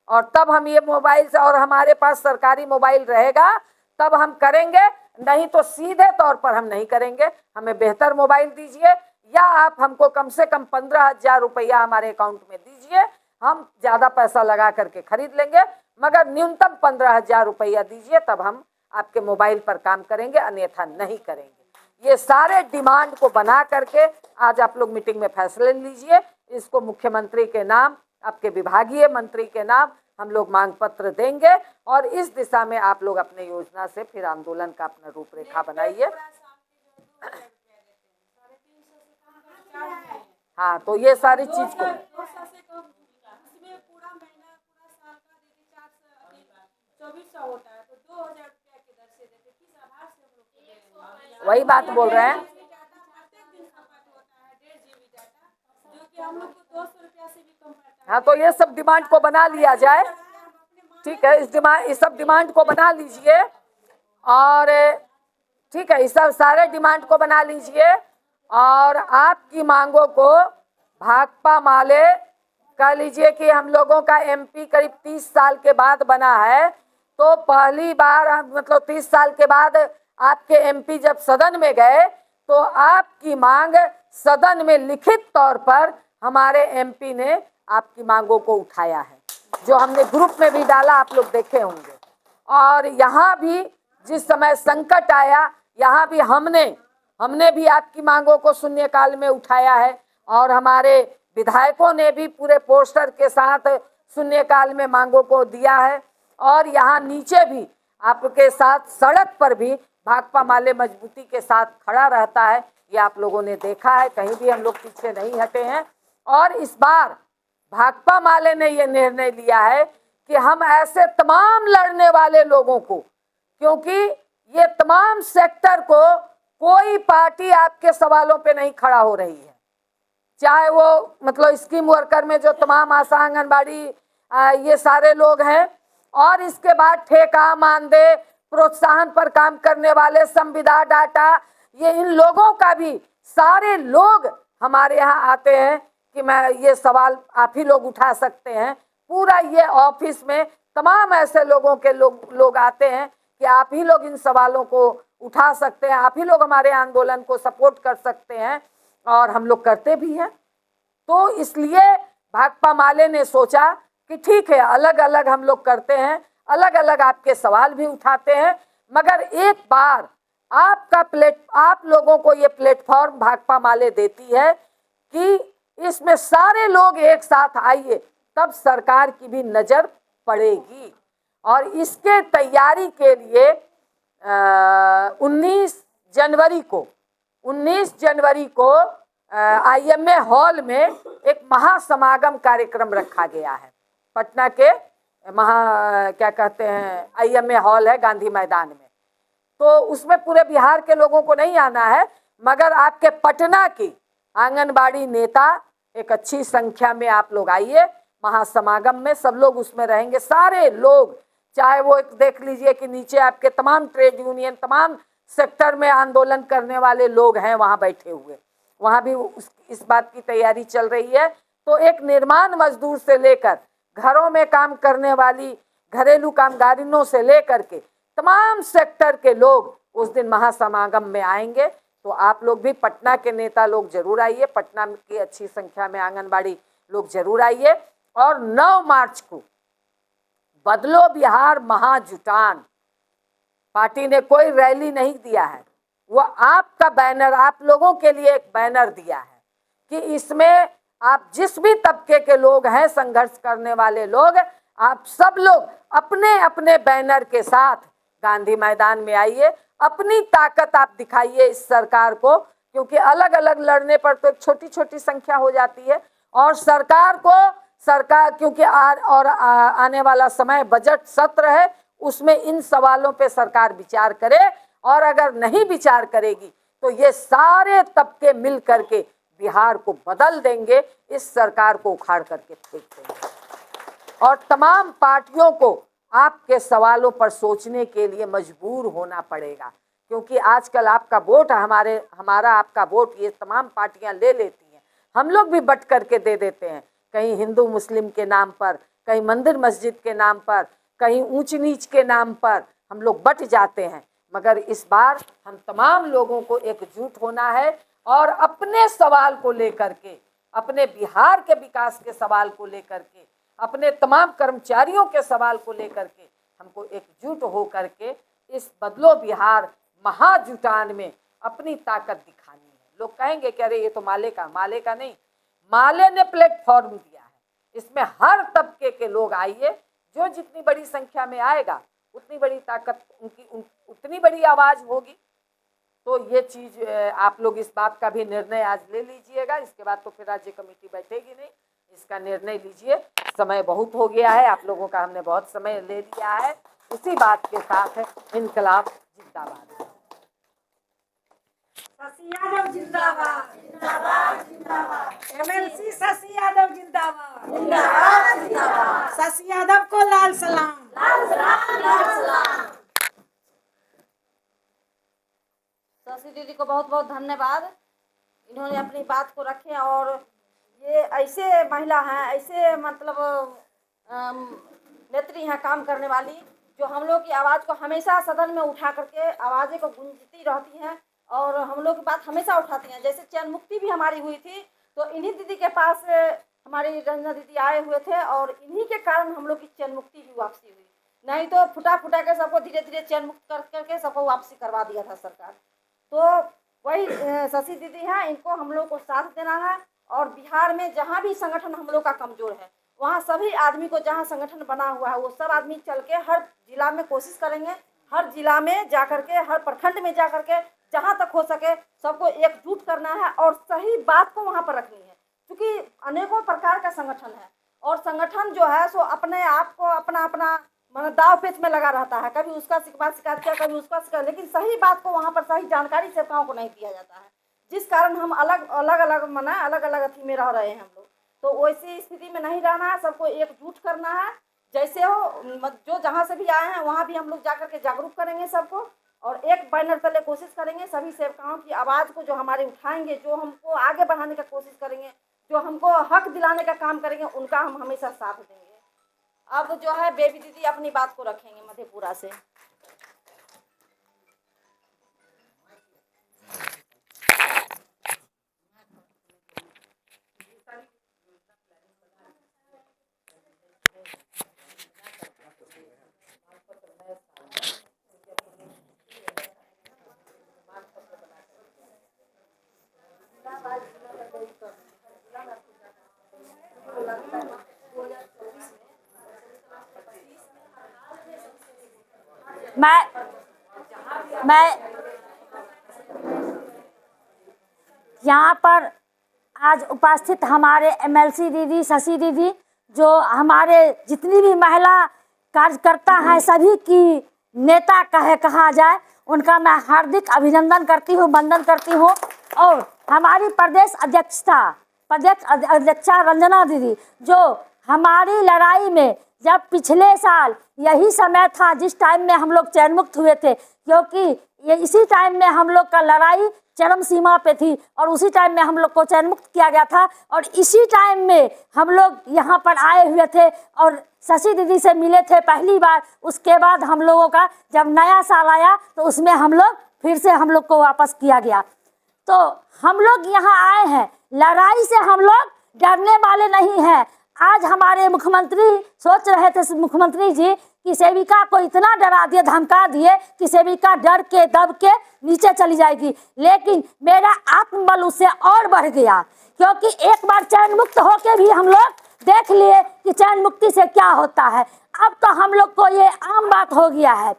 और तब हम ये मोबाइल से, और हमारे पास सरकारी मोबाइल रहेगा तब हम करेंगे, नहीं तो सीधे तौर पर हम नहीं करेंगे। हमें बेहतर मोबाइल दीजिए, या आप हमको कम से कम 15,000 रुपया हमारे अकाउंट में दीजिए, हम ज्यादा पैसा लगा करके खरीद लेंगे, मगर न्यूनतम 15,000 रुपया दीजिए, तब हम आपके मोबाइल पर काम करेंगे, अन्यथा नहीं करेंगे। ये सारे डिमांड को बना करके आज आप लोग मीटिंग में फैसले लीजिए। इसको मुख्यमंत्री के नाम, आपके विभागीय मंत्री के नाम हम लोग मांग पत्र देंगे, और इस दिशा में आप लोग अपने योजना से फिर आंदोलन का अपना रूपरेखा बनाइए। हाँ तो ये सारी चीज को वही बात बोल रहे हैं। हाँ तो ये सब डिमांड को बना लिया जाए, ठीक है, इस सब डिमांड को बना लीजिए, और ठीक है, इस सब सारे डिमांड को बना लीजिए, और आपकी मांगों को भाकपा माले कह लीजिए कि हम लोगों का MP करीब 30 साल के बाद बना है, तो पहली बार मतलब 30 साल के बाद आपके MP जब सदन में गए तो आपकी मांग सदन में लिखित तौर पर हमारे MP ने आपकी मांगों को उठाया है, जो हमने ग्रुप में भी डाला, आप लोग देखे होंगे। और यहाँ भी जिस समय संकट आया, यहाँ भी हमने भी आपकी मांगों को शून्यकाल में उठाया है, और हमारे विधायकों ने भी पूरे पोस्टर के साथ शून्यकाल में मांगों को दिया है। और यहाँ नीचे भी आपके साथ सड़क पर भी भाकपा माले मजबूती के साथ खड़ा रहता है, ये आप लोगों ने देखा है, कहीं भी हम लोग पीछे नहीं हटे हैं। और इस बार भाकपा माले ने ये निर्णय लिया है कि हम ऐसे तमाम लड़ने वाले लोगों को, क्योंकि ये तमाम सेक्टर को कोई पार्टी आपके सवालों पे नहीं खड़ा हो रही है, चाहे वो मतलब स्कीम वर्कर में जो तमाम आशा आंगनबाड़ी ये सारे लोग हैं, और इसके बाद ठेका मानदेय प्रोत्साहन पर काम करने वाले संविदा डाटा, ये इन लोगों का भी सारे लोग हमारे यहाँ आते हैं कि मैं ये सवाल आप ही लोग उठा सकते हैं। पूरा ये ऑफिस में तमाम ऐसे लोगों के लोग आते हैं कि आप ही लोग इन सवालों को उठा सकते हैं, आप ही लोग हमारे आंदोलन को सपोर्ट कर सकते हैं, और हम लोग करते भी हैं। तो इसलिए भाकपा माले ने सोचा कि ठीक है, अलग अलग हम लोग करते हैं, अलग अलग आपके सवाल भी उठाते हैं, मगर एक बार आप लोगों को ये प्लेटफॉर्म भाकपा माले देती है कि इसमें सारे लोग एक साथ आइए, तब सरकार की भी नजर पड़ेगी। और इसके तैयारी के लिए 19 जनवरी को IMA हॉल में एक महासमागम कार्यक्रम रखा गया है। पटना के क्या कहते हैं, IMA हॉल है गांधी मैदान में। तो उसमें पूरे बिहार के लोगों को नहीं आना है, मगर आपके पटना की आंगनबाड़ी नेता एक अच्छी संख्या में आप लोग आइए। महासमागम में सब लोग उसमें रहेंगे, सारे लोग, चाहे वो एक देख लीजिए कि नीचे आपके तमाम ट्रेड यूनियन, तमाम सेक्टर में आंदोलन करने वाले लोग हैं वहाँ बैठे हुए, वहाँ भी इस बात की तैयारी चल रही है। तो एक निर्माण मजदूर से लेकर घरों में काम करने वाली घरेलू कामगारिनों से लेकर के तमाम सेक्टर के लोग उस दिन महासमागम में आएंगे। तो आप लोग भी, पटना के नेता लोग जरूर आइए, पटना की अच्छी संख्या में आंगनबाड़ी लोग जरूर आइए। और 9 मार्च को बदलो बिहार महाजुटान, पार्टी ने कोई रैली नहीं दिया है, वो आपका बैनर, आप लोगों के लिए एक बैनर दिया है कि इसमें आप जिस भी तबके के लोग हैं, संघर्ष करने वाले लोग, आप सब लोग अपने अपने बैनर के साथ गांधी मैदान में आइए, अपनी ताकत आप दिखाइए इस सरकार को, क्योंकि अलग अलग लड़ने पर तो एक छोटी छोटी संख्या हो जाती है। और सरकार क्योंकि आने वाला समय बजट सत्र है, उसमें इन सवालों पे सरकार विचार करे, और अगर नहीं विचार करेगी तो ये सारे तबके मिल करके बिहार को बदल देंगे, इस सरकार को उखाड़ करके फेंक देंगे। और तमाम पार्टियों को आपके सवालों पर सोचने के लिए मजबूर होना पड़ेगा, क्योंकि आजकल आपका वोट हमारा आपका वोट ये तमाम पार्टियां ले लेती हैं। हम लोग भी बट करके दे देते हैं, कहीं हिंदू मुस्लिम के नाम पर, कहीं मंदिर मस्जिद के नाम पर, कहीं ऊंच नीच के नाम पर हम लोग बट जाते हैं। मगर इस बार हम तमाम लोगों को एकजुट होना है और अपने सवाल को लेकर के, अपने बिहार के विकास के सवाल को लेकर के, अपने तमाम कर्मचारियों के सवाल को लेकर के हमको एकजुट हो करके इस बदलो बिहार महाजुटान में अपनी ताकत दिखानी है। लोग कहेंगे कि अरे ये तो माले का नहीं, माले ने प्लेटफॉर्म दिया है, इसमें हर तबके के लोग आइए, जो जितनी बड़ी संख्या में आएगा उतनी बड़ी ताकत उनकी उतनी बड़ी आवाज होगी। तो ये चीज आप लोग इस बात का भी निर्णय आज ले लीजिएगा। इसके बाद तो फिर राज्य कमेटी बैठेगी नहीं, इसका निर्णय लीजिए। समय बहुत हो गया है, आप लोगों का हमने बहुत समय ले लिया है। इसी बात के साथ इनकलाब जिंदाबाद। शशि यादव जिंदाबाद, जिंदाबाद, जिंदाबाद। MLC शशि यादव जिंदाबाद, जिंदाबाद, जिंदाबाद। शशि यादव को लाल सलाम, लाल सलाम, लाल सलाम। शशि दीदी को बहुत बहुत धन्यवाद, इन्होंने अपनी बात को रखे। और ये ऐसे महिला हैं, ऐसे मतलब नेत्री हैं काम करने वाली, जो हम लोग की आवाज़ को हमेशा सदन में उठा करके आवाज़ें को गूंजती रहती हैं और हम लोग की बात हमेशा उठाती हैं। जैसे चैन मुक्ति भी हमारी हुई थी तो इन्हीं दीदी के पास हमारी रंजना दीदी आए हुए थे और इन्हीं के कारण हम लोग की चैन मुक्ति भी वापसी हुई, नहीं तो फुटा के सबको धीरे धीरे चैन मुक्त करके सबको वापसी करवा दिया था सरकार। तो वही शशि दीदी हैं, इनको हम लोग को साथ देना है। और बिहार में जहाँ भी संगठन हम लोग का कमज़ोर है, वहाँ सभी आदमी को, जहाँ संगठन बना हुआ है वो सब आदमी चल के हर जिला में कोशिश करेंगे, हर जिला में जा करके, हर प्रखंड में जा करके जहाँ तक हो सके सबको एकजुट करना है और सही बात को वहाँ पर रखनी है। क्योंकि अनेकों प्रकार का संगठन है और संगठन जो है सो अपने आप को अपना मतलब दाव पेच में लगा रहता है, कभी उसका शिकायत किया, कभी उसका शिकायत, लेकिन सही बात को वहाँ पर सही जानकारी सेवकाओं को नहीं दिया जाता है, जिस कारण हम अलग अलग अथी में रह रहे हैं हम लोग। तो वैसी स्थिति में नहीं रहना है, सबको एकजुट करना है। जैसे हो जो जहाँ से भी आए हैं वहाँ भी हम लोग जाकर के जागरूक करेंगे सबको और एक बैनर तले कोशिश करेंगे, सभी सेवकाओं की आवाज़ को जो हमारे उठाएंगे, जो हमको आगे बढ़ाने का कोशिश करेंगे, जो हमको हक दिलाने का काम करेंगे, उनका हम हमेशा साथ देंगे। अब जो है बेबी दीदी अपनी बात को रखेंगे मधेपुरा से। मैं यहाँ पर आज उपस्थित हमारे MLC दीदी, शशि दीदी, जो हमारे जितनी भी महिला कार्यकर्ता हैं सभी की नेता कहा जाए, उनका मैं हार्दिक अभिनंदन करती हूँ, वंदन करती हूँ। और हमारी प्रदेश अध्यक्षा रंजना दीदी, जो हमारी लड़ाई में, जब पिछले साल यही समय था जिस टाइम में हम लोग चैन मुक्त हुए थे, क्योंकि ये इसी टाइम में हम लोग का लड़ाई चरम सीमा पे थी और उसी टाइम में हम लोग को चैन मुक्त किया गया था और इसी टाइम में हम लोग यहाँ पर आए हुए थे और शशि दीदी से मिले थे पहली बार। उसके बाद हम लोगों का जब नया साल आया तो उसमें हम लोग फिर से हम लोग को वापस किया गया। तो हम लोग यहाँ आए हैं, लड़ाई से हम लोग डरने वाले नहीं हैं। आज हमारे मुख्यमंत्री सोच रहे थे, मुख्यमंत्री जी, कि सेविका को इतना डरा दिए, धमका दिए कि सेविका डर के दब के नीचे चली जाएगी, लेकिन मेरा आत्मबल उससे और बढ़ गया, क्योंकि एक बार चैन मुक्त होके भी हम लोग देख लिए कि चैन मुक्ति से क्या होता है। अब तो हम लोग को ये आम बात हो गया है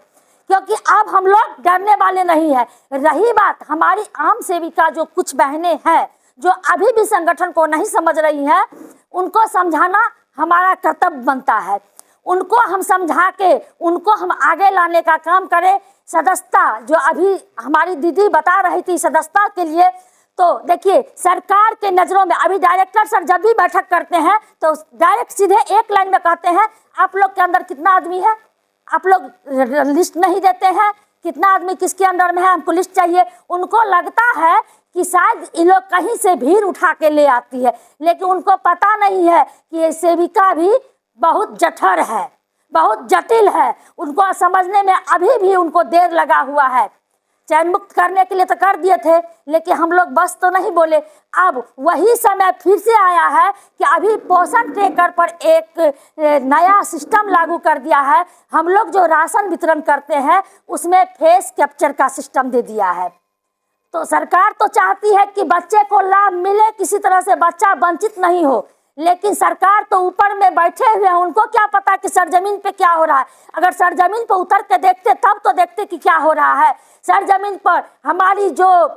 क्योंकि अब हम लोग डरने वाले नहीं है। रही बात हमारी आम सेविका जो कुछ बहनें हैं जो अभी भी संगठन को नहीं समझ रही हैं, उनको समझाना हमारा कर्तव्य बनता है। उनको हम समझा के उनको हम आगे लाने का काम करें। सदस्यता जो अभी हमारी दीदी बता रही थी सदस्यता के लिए, तो देखिए सरकार के नज़रों में अभी डायरेक्टर सर जब भी बैठक करते हैं तो डायरेक्ट सीधे एक लाइन में कहते हैं आप लोग के अंदर कितना आदमी है, आप लोग लिस्ट नहीं देते हैं, कितना आदमी किसके अंडर में है, हमको लिस्ट चाहिए। उनको लगता है कि शायद ये लोग कहीं से भीड़ उठा के ले आती है, लेकिन उनको पता नहीं है कि ये सेविका भी बहुत जठर है, बहुत जटिल है। उनको समझने में अभी भी उनको देर लगा हुआ है। चयन मुक्त करने के लिए तो कर दिए थे, लेकिन हम लोग बस तो नहीं बोले। अब वही समय फिर से आया है कि अभी पोषण ट्रैकर पर एक नया सिस्टम लागू कर दिया है। हम लोग जो राशन वितरण करते हैं उसमें फेस कैप्चर का सिस्टम दे दिया है। तो सरकार तो चाहती है कि बच्चे को लाभ मिले, किसी तरह से बच्चा वंचित नहीं हो, लेकिन सरकार तो ऊपर में बैठे हुए हैं। उनको क्या पता कि सरजमीन पे क्या हो रहा है। अगर सरजमीन पर उतर के देखते तब तो देखते कि क्या हो रहा है। सरजमीन पर हमारी जो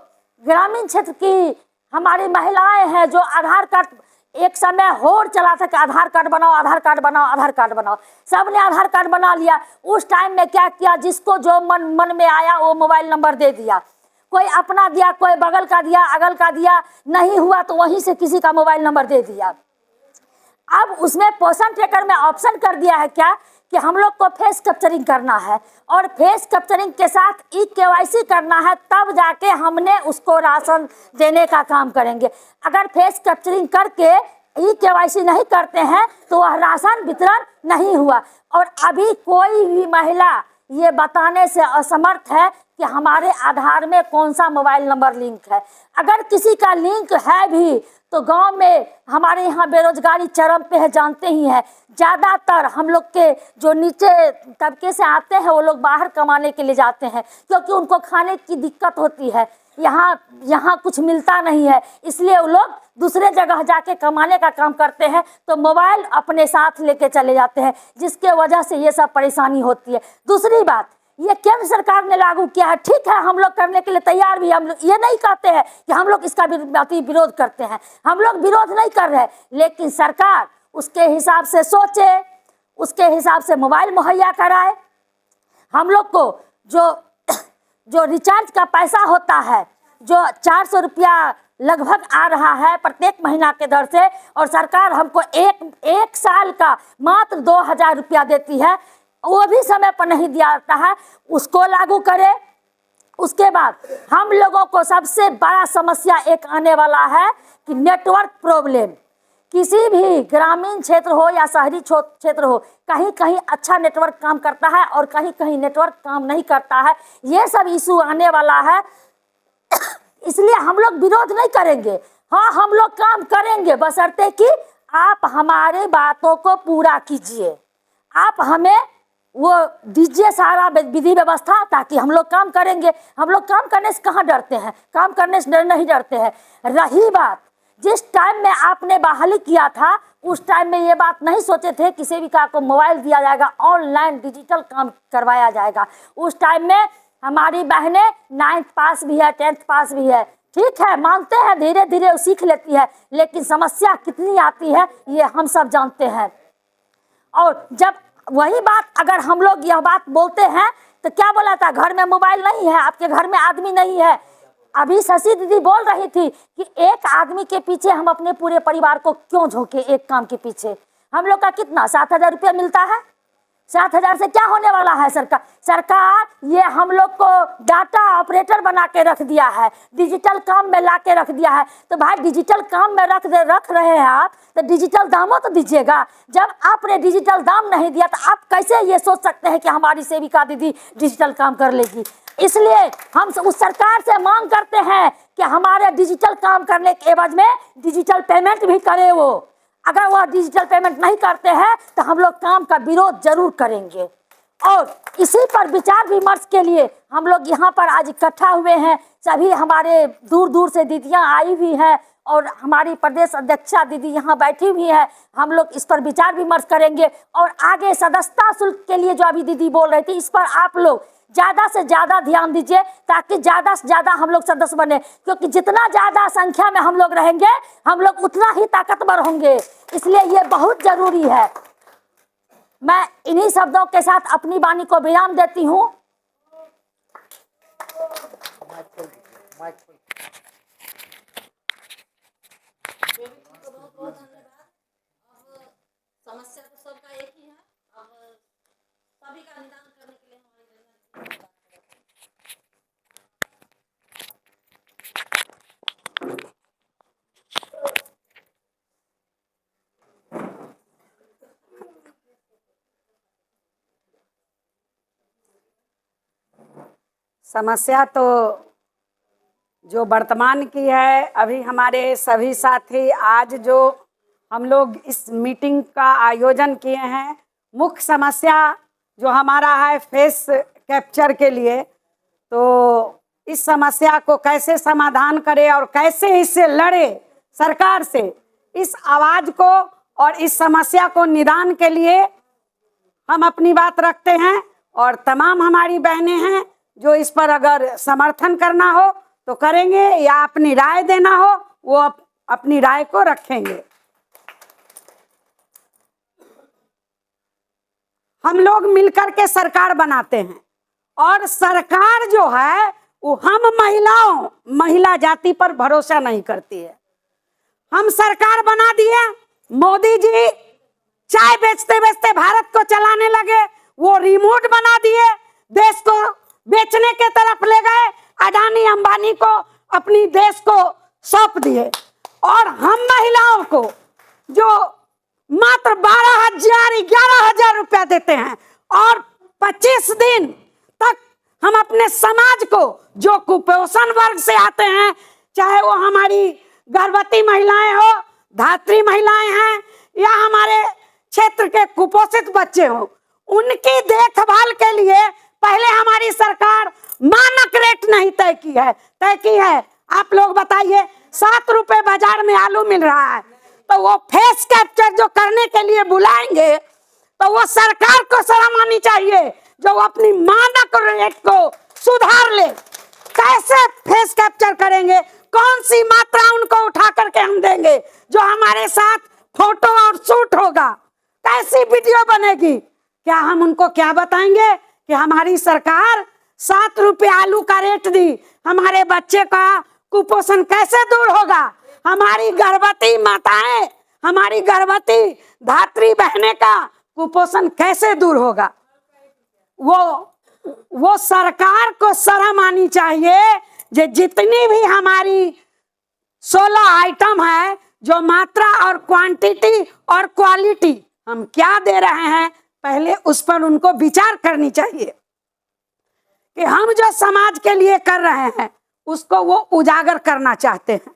ग्रामीण क्षेत्र की हमारी महिलाएं हैं जो आधार कार्ड, एक समय होड़ चला था कि आधार कार्ड बनाओ, आधार कार्ड बनाओ, आधार कार्ड बनाओ, सब ने आधार कार्ड बना लिया। उस टाइम में क्या किया, जिसको जो मन में आया वो मोबाइल नंबर दे दिया। कोई अपना दिया, कोई बगल का दिया, अगल का दिया, नहीं हुआ तो वहीं से किसी का मोबाइल नंबर दे दिया। अब उसमें पोषण ट्रैकर में ऑप्शन कर दिया है क्या कि हम लोग को फेस कैप्चरिंग करना है और फेस कैप्चरिंग के साथ ई-केवाईसी करना है, तब जाके हमने उसको राशन देने का काम करेंगे। अगर फेस कैप्चरिंग करके ई-केवाईसी नहीं करते हैं तो वह राशन वितरण नहीं हुआ। और अभी कोई भी महिला ये बताने से असमर्थ है कि हमारे आधार में कौन सा मोबाइल नंबर लिंक है। अगर किसी का लिंक है भी तो गांव में हमारे यहाँ बेरोजगारी चरम पे है, जानते ही हैं। ज़्यादातर हम लोग के जो नीचे तबके से आते हैं वो लोग बाहर कमाने के लिए जाते हैं, क्योंकि उनको खाने की दिक्कत होती है। यहाँ कुछ मिलता नहीं है, इसलिए वो लोग दूसरे जगह जाके कमाने का काम करते हैं, तो मोबाइल अपने साथ लेके चले जाते हैं, जिसके वजह से ये सब परेशानी होती है। दूसरी बात, ये केंद्र सरकार ने लागू किया है, ठीक है, हम लोग करने के लिए तैयार भी। हम लोग ये नहीं कहते हैं कि हम लोग इसका विरोध करते हैं, हम लोग विरोध नहीं कर रहे, लेकिन सरकार उसके हिसाब से सोचे, उसके हिसाब से मोबाइल मुहैया कराए। हम लोग को जो रिचार्ज का पैसा होता है, जो 400 रुपया लगभग आ रहा है प्रत्येक महीना के दर से, और सरकार हमको एक साल का मात्र 2000 रुपया देती है, वो भी समय पर नहीं दिया जाता है, उसको लागू करे। उसके बाद हम लोगों को सबसे बड़ा समस्या एक आने वाला है कि नेटवर्क प्रॉब्लम। किसी भी ग्रामीण क्षेत्र हो या शहरी क्षेत्र हो, कहीं कहीं अच्छा नेटवर्क काम करता है और कहीं कहीं नेटवर्क काम नहीं करता है। ये सब इशू आने वाला है, इसलिए हम लोग विरोध नहीं करेंगे। हाँ, हम लोग काम करेंगे, बशर्ते कि आप हमारे बातों को पूरा कीजिए। आप हमें वो दीजिए सारा विधि व्यवस्था, ताकि हम लोग काम करेंगे। हम लोग काम करने से कहाँ डरते हैं, काम करने से नहीं डरते हैं। रही बात, जिस टाइम में आपने बहाली किया था उस टाइम में ये बात नहीं सोचे थे कि सेविका को मोबाइल दिया जाएगा, ऑनलाइन डिजिटल काम करवाया जाएगा। उस टाइम में हमारी बहनें 9th पास भी है, 10th पास भी है, ठीक है, मानते हैं, धीरे धीरे वो सीख लेती है, लेकिन समस्या कितनी आती है ये हम सब जानते हैं। और जब वही बात अगर हम लोग यह बात बोलते हैं तो क्या बोला था, घर में मोबाइल नहीं है, आपके घर में आदमी नहीं है। अभी शशि दीदी बोल रही थी कि एक आदमी के पीछे हम अपने पूरे परिवार को क्यों झोंके, एक काम के पीछे। हम लोग का कितना 7000 रुपया मिलता है, 7000 से क्या होने वाला है। सरकार ये हम लोग को डाटा ऑपरेटर बना के रख दिया है, डिजिटल काम में ला के रख दिया है। तो भाई डिजिटल काम में रख रहे हैं आप, तो डिजिटल दामों तो दीजिएगा। जब आपने डिजिटल दाम नहीं दिया तो आप कैसे ये सोच सकते हैं कि हमारी सेविका दीदी डिजिटल काम कर लेगी। इसलिए हम उस सरकार से मांग करते हैं कि हमारे डिजिटल काम करने के एवज में डिजिटल पेमेंट भी करे वो। अगर वह डिजिटल पेमेंट नहीं करते हैं तो हम लोग काम का विरोध जरूर करेंगे। और इसी पर विचार विमर्श के लिए हम लोग यहाँ पर आज इकट्ठा हुए हैं। सभी हमारे दूर दूर से दीदियाँ आई हुई हैं और हमारी प्रदेश अध्यक्षा दीदी यहाँ बैठी हुई है। हम लोग इस पर विचार विमर्श करेंगे और आगे सदस्यता शुल्क के लिए जो अभी दीदी बोल रही थी, इस पर आप लोग ज़्यादा से ज़्यादा ध्यान दीजिए, ताकि ज़्यादा से ज़्यादा हम लोग सदस्य बने, क्योंकि जितना ज़्यादा संख्या में हम लोग रहेंगे हम लोग उतना ही ताकतवर होंगे, इसलिए ये बहुत ज़रूरी है। मैं इन्हीं शब्दों के साथ अपनी वाणी को विराम देती हूँ। समस्या तो सबका एक ही है, अब सभी का निदान करने के लिए हमारी समस्या तो जो वर्तमान की है, अभी हमारे सभी साथी आज जो हम लोग इस मीटिंग का आयोजन किए हैं, मुख्य समस्या जो हमारा है फेस कैप्चर के लिए, तो इस समस्या को कैसे समाधान करें और कैसे इससे लड़े सरकार से, इस आवाज़ को और इस समस्या को निदान के लिए हम अपनी बात रखते हैं। और तमाम हमारी बहनें हैं जो इस पर अगर समर्थन करना हो तो करेंगे, या अपनी राय देना हो वो अपनी राय को रखेंगे। हम लोग मिलकर के सरकार बनाते हैं, और सरकार जो है वो हम महिला जाति पर भरोसा नहीं करती है। हम सरकार बना दिए, मोदी जी चाय बेचते बेचते भारत को चलाने लगे, वो रिमोट बना दिए, देश को बेचने के तरफ ले गए, अडानी अंबानी को अपनी देश को सौंप दिए। और हम महिलाओं को जो मात्र 11,000 रुपया देते हैं, और 25 दिन तक हम अपने समाज को जो कुपोषण वर्ग से आते हैं, चाहे वो हमारी गर्भवती महिलाएं हो, धात्री महिलाएं हैं, या हमारे क्षेत्र के कुपोषित बच्चे हो, उनकी देखभाल के लिए पहले हमारी सरकार मानक रेट नहीं तय की है। आप लोग बताइए, 7 रुपए बाजार में आलू मिल रहा है, तो वो फेस कैप्चर जो करने के लिए बुलाएंगे तो वो सरकार को शर्म आनी चाहिए जो वो अपनी मानक रेट को सुधार ले। कैसे फेस कैप्चर करेंगे, कौन सी मात्रा उनको उठा करके हम देंगे जो हमारे साथ फोटो और शूट होगा, कैसी वीडियो बनेगी। क्या हम उनको क्या बताएंगे कि हमारी सरकार 7 रुपए आलू का रेट दी, हमारे बच्चे का कुपोषण कैसे दूर होगा, हमारी गर्भवती माताएं, हमारी गर्भवती धात्री बहनें का कुपोषण कैसे दूर होगा। वो सरकार को शर्म आनी चाहिए जो जितनी भी हमारी 16 आइटम है, जो मात्रा और क्वांटिटी और क्वालिटी हम क्या दे रहे हैं, पहले उस पर उनको विचार करनी चाहिए कि हम जो समाज के लिए कर रहे हैं उसको वो उजागर करना चाहते हैं।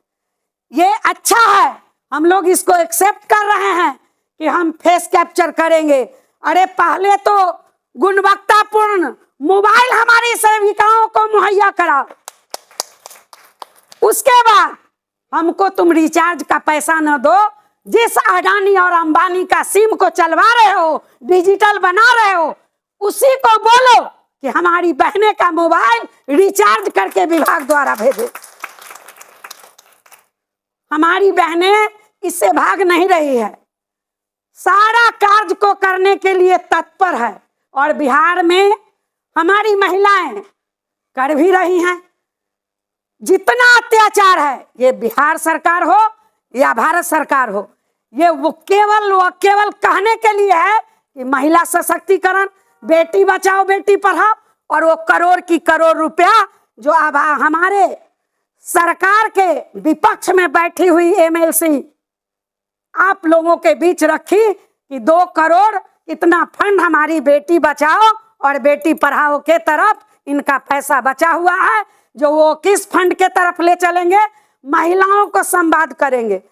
ये अच्छा है, हम लोग इसको एक्सेप्ट कर रहे हैं कि हम फेस कैप्चर करेंगे। अरे पहले तो गुणवत्तापूर्ण मोबाइल हमारी सेविकाओं को मुहैया कराओ, उसके बाद हमको तुम रिचार्ज का पैसा न दो। जिस अडानी और अंबानी का सिम को चलवा रहे हो, डिजिटल बना रहे हो, उसी को बोलो कि हमारी बहनें का मोबाइल रिचार्ज करके विभाग द्वारा भेजे। हमारी बहनें इससे भाग नहीं रही है, सारा कार्य को करने के लिए तत्पर है, और बिहार में हमारी महिलाएं कर भी रही हैं। जितना अत्याचार है, ये बिहार सरकार हो या भारत सरकार हो, ये वो केवल कहने के लिए है कि महिला सशक्तिकरण, बेटी बचाओ बेटी पढ़ाओ, और वो करोड़ की करोड़ रुपया जो अब हमारे सरकार के विपक्ष में बैठी हुई एमएलसी आप लोगों के बीच रखी कि 2 करोड़ इतना फंड हमारी बेटी बचाओ और बेटी पढ़ाओ के तरफ इनका पैसा बचा हुआ है, जो वो किस फंड के तरफ ले चलेंगे, महिलाओं को संवाद करेंगे।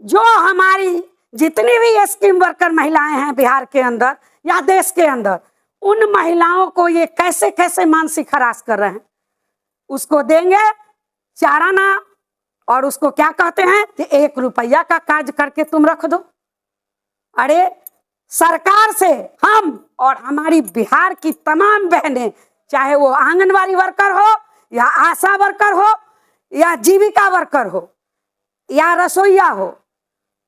जो हमारी जितनी भी स्कीम वर्कर महिलाएं हैं बिहार के अंदर या देश के अंदर, उन महिलाओं को ये कैसे कैसे मानसिक हरास कर रहे हैं। उसको देंगे चाराना, और उसको क्या कहते हैं कि 1 रुपया का कार्य करके तुम रख दो। अरे सरकार से हम और हमारी बिहार की तमाम बहनें चाहे वो आंगनवाड़ी वर्कर हो या आशा वर्कर हो या जीविका वर्कर हो या रसोईया हो।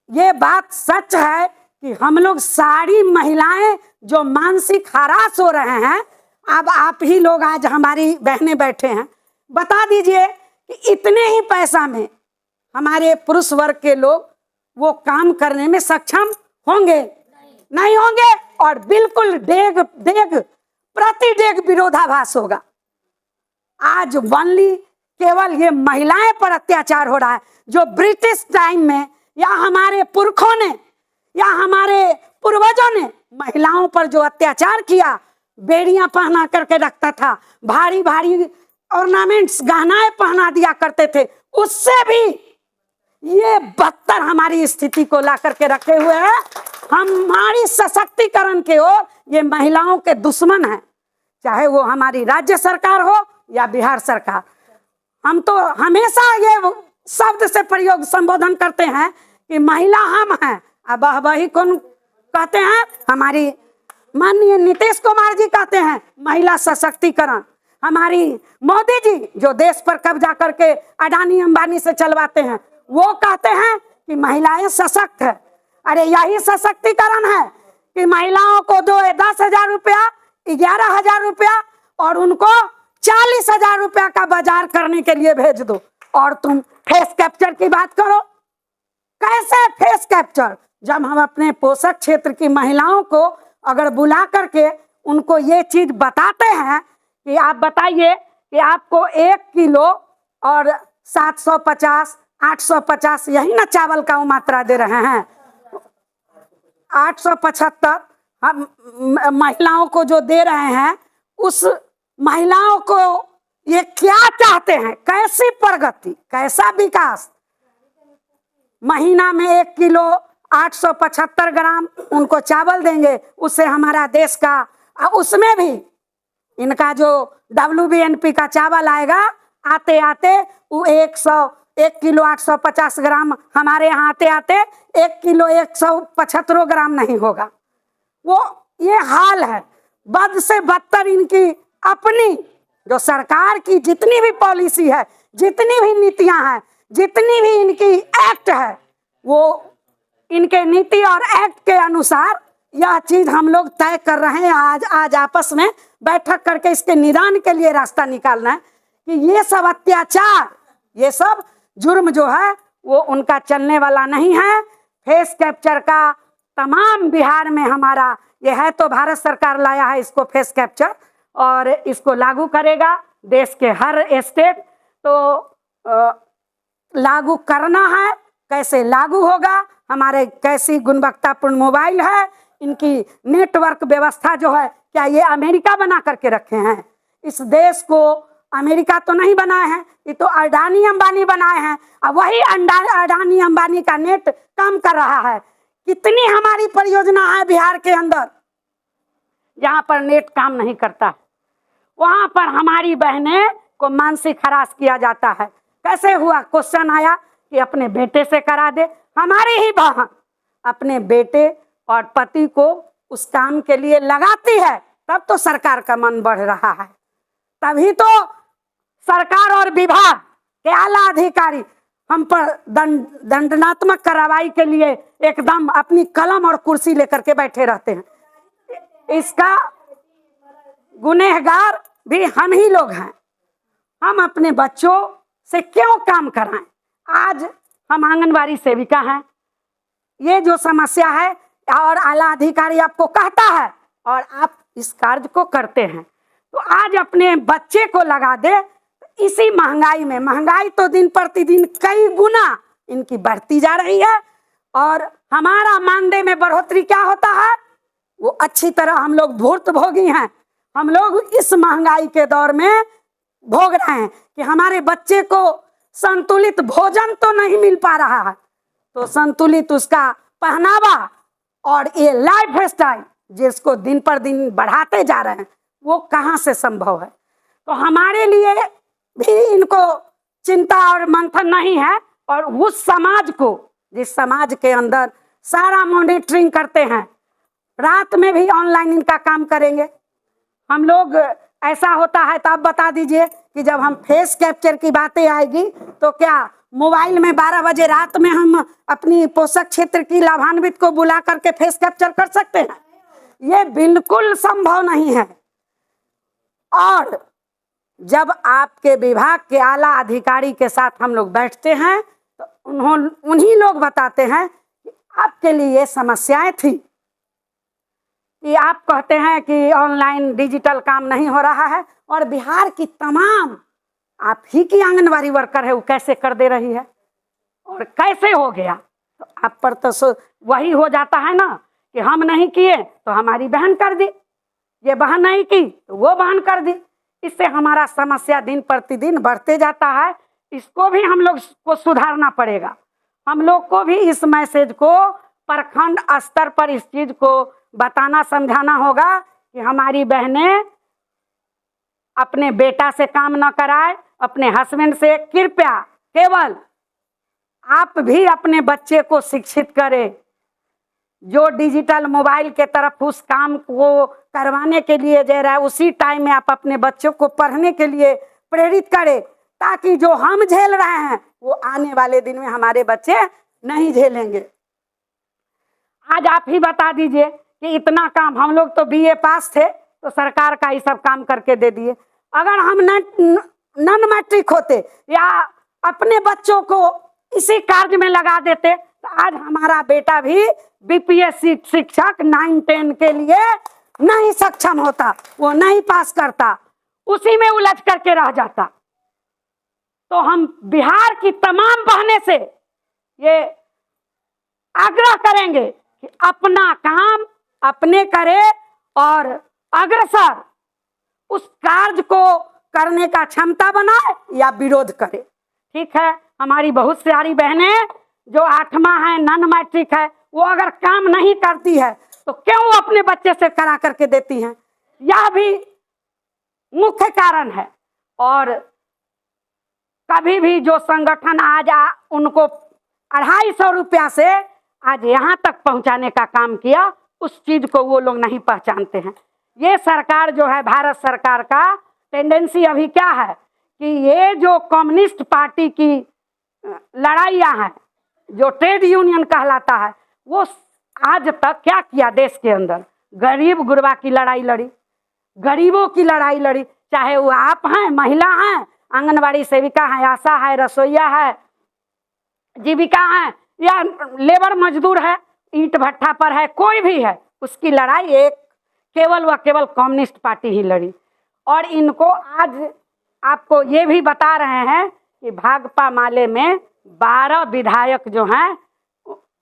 ये बात सच है कि हम लोग सारी महिलाएं जो मानसिक हरास हो रहे हैं, अब आप ही लोग आज हमारी बहनें बैठे हैं, बता दीजिए कि इतने ही पैसा में हमारे पुरुष वर्ग के लोग वो काम करने में सक्षम होंगे? नहीं होंगे। और बिल्कुल डेग प्रति डेग विरोधाभास होगा। आज वनली केवल ये महिलाएं पर अत्याचार हो रहा है, जो ब्रिटिश टाइम में या हमारे पुरखों ने या हमारे पूर्वजों ने महिलाओं पर जो अत्याचार किया, बेड़ियां पहना करके रखता था, भारी भारी ऑर्नामेंट्स गहनाएं पहना दिया करते थे, उससे भी ये बदतर हमारी स्थिति को ला करके रखे हुए हैं। हमारी सशक्तिकरण के ओर ये महिलाओं के दुश्मन हैं, चाहे वो हमारी राज्य सरकार हो या बिहार सरकार। हम तो हमेशा ये शब्द से प्रयोग संबोधन करते हैं कि महिला हम हैं। अब वही कौन कहते हैं? हमारी माननीय नीतीश कुमार जी कहते हैं महिला सशक्तिकरण। हमारी मोदी जी जो देश पर कब्जा करके अडानी अंबानी से चलवाते हैं, वो कहते हैं कि महिलाएं सशक्त है। अरे यही सशक्तिकरण है कि महिलाओं को दो 10,000 रुपया, 11,000 रुपया और उनको 40,000 रुपया का बाजार करने के लिए भेज दो, और तुम फेस कैप्चर की बात करो। कैसे फेस कैप्चर? जब हम अपने पोषक क्षेत्र की महिलाओं को अगर बुला करके उनको ये चीज बताते हैं कि आप बताइए कि आपको 1 किलो और 750, 850 यही ना चावल का वो मात्रा दे रहे हैं, 875 हम महिलाओं को जो दे रहे हैं, उस महिलाओं को ये क्या चाहते हैं? कैसी प्रगति, कैसा विकास? महीना में 1 किलो 875 ग्राम उनको चावल देंगे, उससे हमारा देश का, उसमें भी इनका जो WBNP का चावल आएगा, आते आते वो 1 किलो 850 ग्राम हमारे यहाँ आते आते 1 किलो 175 ग्राम नहीं होगा। वो ये हाल है। बद से बदतर इनकी अपनी जो सरकार की जितनी भी पॉलिसी है, जितनी भी नीतियां हैं, जितनी भी इनकी एक्ट है, वो इनके नीति और एक्ट के अनुसार यह चीज हम लोग तय कर रहे हैं। आज आपस में बैठक करके इसके निदान के लिए रास्ता निकालना है कि ये सब अत्याचार, ये सब जुर्म जो है वो उनका चलने वाला नहीं है। फेस कैप्चर का तमाम बिहार में हमारा ये है, तो भारत सरकार लाया है इसको फेस कैप्चर, और इसको लागू करेगा देश के हर स्टेट। तो लागू करना है, कैसे लागू होगा, हमारे कैसी गुणवत्तापूर्ण मोबाइल है, इनकी नेटवर्क व्यवस्था जो है, क्या ये अमेरिका बना करके रखे हैं? इस देश को अमेरिका तो नहीं बनाए हैं, ये तो अडानी अंबानी बनाए हैं। अब वही अडानी अंबानी का नेट काम कर रहा है। कितनी हमारी परियोजना है बिहार के अंदर जहाँ पर नेट काम नहीं करता है, वहाँ पर हमारी बहनें को मानसिक हरास किया जाता है। कैसे हुआ? क्वेश्चन आया कि अपने बेटे से करा दे। हमारी ही बहन अपने बेटे और पति को उस काम के लिए लगाती है, तब तो सरकार का मन बढ़ रहा है। तभी तो सरकार और विभाग के आला अधिकारी हम पर दंडात्मक कार्रवाई के लिए एकदम अपनी कलम और कुर्सी लेकर के बैठे रहते हैं। इसका गुनहगार भी हम ही लोग हैं। हम अपने बच्चों से क्यों काम कराएं? आज हम आंगनबाड़ी सेविका हैं, ये जो समस्या है और आला अधिकारी आपको कहता है और आप इस कार्य को करते हैं, तो आज अपने बच्चे को लगा दे। इसी महंगाई में, महंगाई तो दिन प्रतिदिन कई गुना इनकी बढ़ती जा रही है, और हमारा मानदेय में बढ़ोतरी क्या होता है वो अच्छी तरह हम लोग भुक्तभोगी हैं। हम लोग इस महंगाई के दौर में भोग रहे हैं कि हमारे बच्चे को संतुलित भोजन तो नहीं मिल पा रहा है, तो संतुलित उसका पहनावा और ये लाइफ स्टाइल जिसको दिन पर दिन बढ़ाते जा रहे हैं, वो कहाँ से संभव है? तो हमारे लिए भी इनको चिंता और मंथन नहीं है। और उस समाज को, जिस समाज के अंदर सारा मॉनिटरिंग करते हैं, रात में भी ऑनलाइन इनका काम करेंगे। हम लोग ऐसा होता है तो आप बता दीजिए कि जब हम फेस कैप्चर की बातें आएगी तो क्या मोबाइल में 12 बजे रात में हम अपनी पोषक क्षेत्र की लाभान्वित को बुला करके फेस कैप्चर कर सकते हैं? ये बिल्कुल संभव नहीं है। और जब आपके विभाग के आला अधिकारी के साथ हम लोग बैठते हैं तो उन्हीं लोग बताते हैं कि आपके लिए ये समस्याएं थी, कि आप कहते हैं कि ऑनलाइन डिजिटल काम नहीं हो रहा है, और बिहार की तमाम आप ही की आंगनबाड़ी वर्कर है वो कैसे कर दे रही है और कैसे हो गया? तो आप पर तो वही हो जाता है ना कि हम नहीं किए तो हमारी बहन कर दी, ये बहन नहीं की तो वो बहन कर दी। इससे हमारा समस्या दिन प्रतिदिन बढ़ते जाता है। इसको भी हम लोग को सुधारना पड़ेगा। हम लोग को भी इस मैसेज को प्रखंड स्तर पर इस चीज को बताना समझाना होगा कि हमारी बहनें अपने बेटा से काम न कराए, अपने हस्बैंड से। कृपया केवल आप भी अपने बच्चे को शिक्षित करें, जो डिजिटल मोबाइल के तरफ उस काम को करवाने के लिए जा रहा है उसी टाइम में आप अपने बच्चों को पढ़ने के लिए प्रेरित करें, ताकि जो हम झेल रहे हैं वो आने वाले दिन में हमारे बच्चे नहीं झेलेंगे। आज आप ही बता दीजिए कि इतना काम, हम लोग तो बीए पास थे तो सरकार का ही सब काम करके दे दिए। अगर हम नॉन मैट्रिक होते या अपने बच्चों को इसी कार्य में लगा देते तो आज हमारा बेटा भी बीपीएससी शिक्षक 9-10 के लिए नहीं सक्षम होता, वो नहीं पास करता, उसी में उलझ करके रह जाता। तो हम बिहार की तमाम बहनें से ये आग्रह करेंगे कि अपना काम अपने करे और अग्रसर उस कार्य को करने का क्षमता बनाए या विरोध करे। ठीक है, हमारी बहुत सारी बहनें जो 8वां है, नॉन मैट्रिक है, वो अगर काम नहीं करती है तो क्यों वो अपने बच्चे से करा करके देती हैं? यह भी मुख्य कारण है। और कभी भी जो संगठन आज उनको 250 रुपया से आज यहाँ तक पहुँचाने का काम किया, उस चीज को वो लोग नहीं पहचानते हैं। ये सरकार जो है, भारत सरकार का टेंडेंसी अभी क्या है कि ये जो कम्युनिस्ट पार्टी की लड़ाइयाँ हैं, जो ट्रेड यूनियन कहलाता है, वो आज तक क्या किया? देश के अंदर गरीब गुरबा की लड़ाई लड़ी, गरीबों की लड़ाई लड़ी, चाहे वो आप हैं, महिला हैं, आंगनबाड़ी सेविका है, आशा है, रसोईया है, जीविका है, या लेबर मजदूर है, ईंट भट्ठा पर है, कोई भी है, उसकी लड़ाई एक केवल व केवल कम्युनिस्ट पार्टी ही लड़ी। और इनको आज आपको ये भी बता रहे हैं कि भाकपा माले में 12 विधायक जो हैं,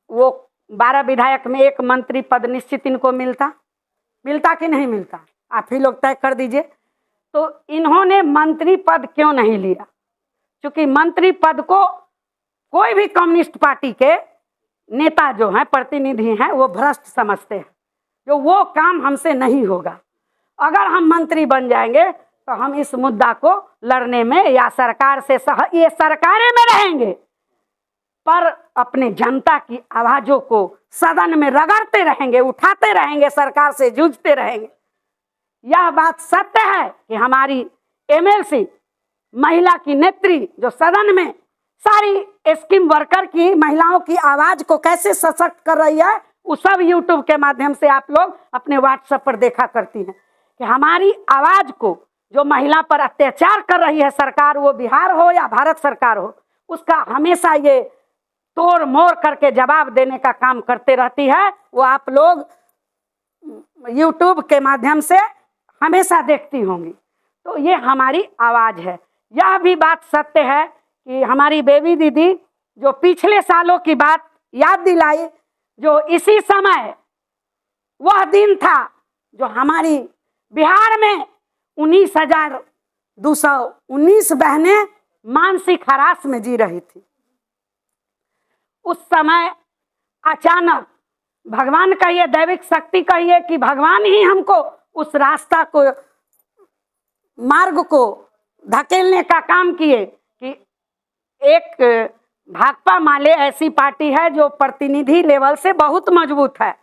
वो 12 विधायक में एक मंत्री पद निश्चित इनको मिलता कि नहीं मिलता? आप ही लोग तय कर दीजिए। तो इन्होंने मंत्री पद क्यों नहीं लिया? क्योंकि मंत्री पद को कोई भी कम्युनिस्ट पार्टी के नेता जो हैं, प्रतिनिधि हैं, वो भ्रष्ट समझते हैं, जो वो काम हमसे नहीं होगा। अगर हम मंत्री बन जाएंगे तो हम इस मुद्दा को लड़ने में या सरकार से ये सरकारें में रहेंगे, पर अपने जनता की आवाज़ों को सदन में रगड़ते रहेंगे, उठाते रहेंगे, सरकार से जूझते रहेंगे। यह बात सत्य है कि हमारी एमएलसी महिला की नेत्री जो सदन में सारी स्कीम वर्कर की, महिलाओं की आवाज़ को कैसे सशक्त कर रही है, वो सब यूट्यूब के माध्यम से आप लोग अपने व्हाट्सएप पर देखा करती हैं कि हमारी आवाज़ को जो महिला पर अत्याचार कर रही है सरकार, वो बिहार हो या भारत सरकार हो, उसका हमेशा ये तोड़ मोड़ करके जवाब देने का काम करते रहती है। वो आप लोग यूट्यूब के माध्यम से हमेशा देखती होंगी। तो ये हमारी आवाज़ है। यह भी बात सत्य है कि हमारी बेबी दीदी जो पिछले सालों की बात याद दिलाई, जो इसी समय वह दिन था जो हमारी बिहार में 19,219 बहनें मानसिक हरास में जी रही थी। उस समय अचानक भगवान कहिए, दैविक शक्ति कहिए कि भगवान ही हमको उस रास्ता को, मार्ग को धकेलने का काम किए कि एक भाकपा माले ऐसी पार्टी है जो प्रतिनिधि लेवल से बहुत मजबूत है।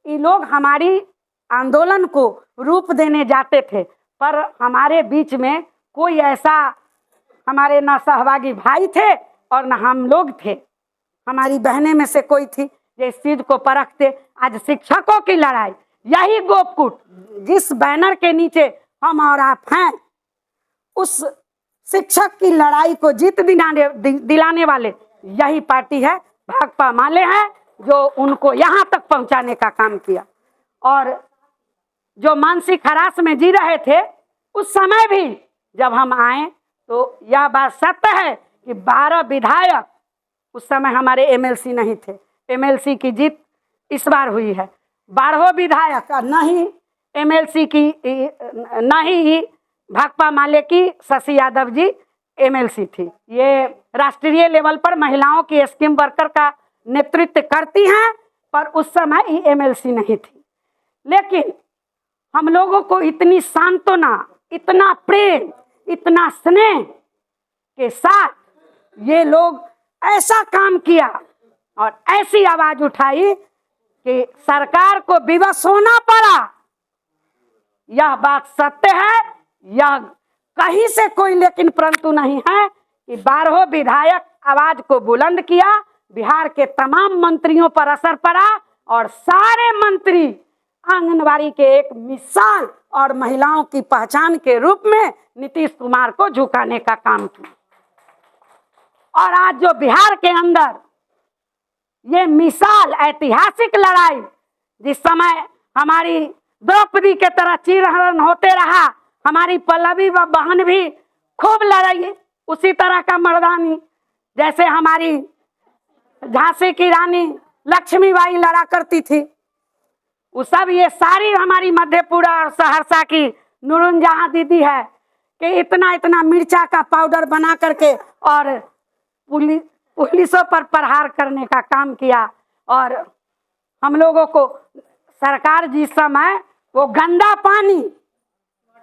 ये लोग हमारी आंदोलन को रूप देने जाते थे, पर हमारे बीच में कोई ऐसा हमारे ना सहभागी भाई थे और ना हम लोग थे। हमारी बहनें में से कोई थी जो इस चीज को परखते। आज शिक्षकों की लड़ाई, यही गोपकूट जिस बैनर के नीचे हम और आप हैं, उस शिक्षक की लड़ाई को जीत दिलाने वाले यही पार्टी है, भाकपा माले हैं, जो उनको यहाँ तक पहुँचाने का काम किया। और जो मानसिक हरास में जी रहे थे उस समय भी जब हम आए तो यह बात सत्य है कि 12 विधायक, उस समय हमारे एमएलसी नहीं थे, एमएलसी की जीत इस बार हुई है। 12 विधायक, न ही एमएलसी की, न ही भाकपा माले की शशि यादव जी एमएलसी थी। ये राष्ट्रीय लेवल पर महिलाओं की स्कीम वर्कर का नेतृत्व करती हैं, पर उस समय ही एमएलसी नहीं थी। लेकिन हम लोगों को इतनी सांत्वना, इतना प्रेम, इतना स्नेह के साथ ये लोग ऐसा काम किया और ऐसी आवाज उठाई कि सरकार को विवश होना पड़ा। यह बात सत्य है, यह कहीं से कोई लेकिन परंतु नहीं है कि 12 विधायक आवाज को बुलंद किया, बिहार के तमाम मंत्रियों पर असर पड़ा और सारे मंत्री आंगनबाड़ी के एक मिसाल और महिलाओं की पहचान के रूप में नीतीश कुमार को झुकाने का काम किया। और आज जो बिहार के अंदर ये मिसाल, ऐतिहासिक लड़ाई, जिस समय हमारी द्रौपदी के तरह चीरहरण होते रहा, हमारी पल्लवी व बहन भी खूब लड़ाई, उसी तरह का मर्दानी, जैसे हमारी झांसी की रानी लक्ष्मीबाई लड़ा करती थी, वो सब ये सारी हमारी मधेपुरा और सहरसा की नूरुनजहां दीदी है कि इतना इतना मिर्चा का पाउडर बना करके और पुलिसों पर प्रहार करने का काम किया। और हम लोगों को सरकार जिस समय वो गंदा पानी,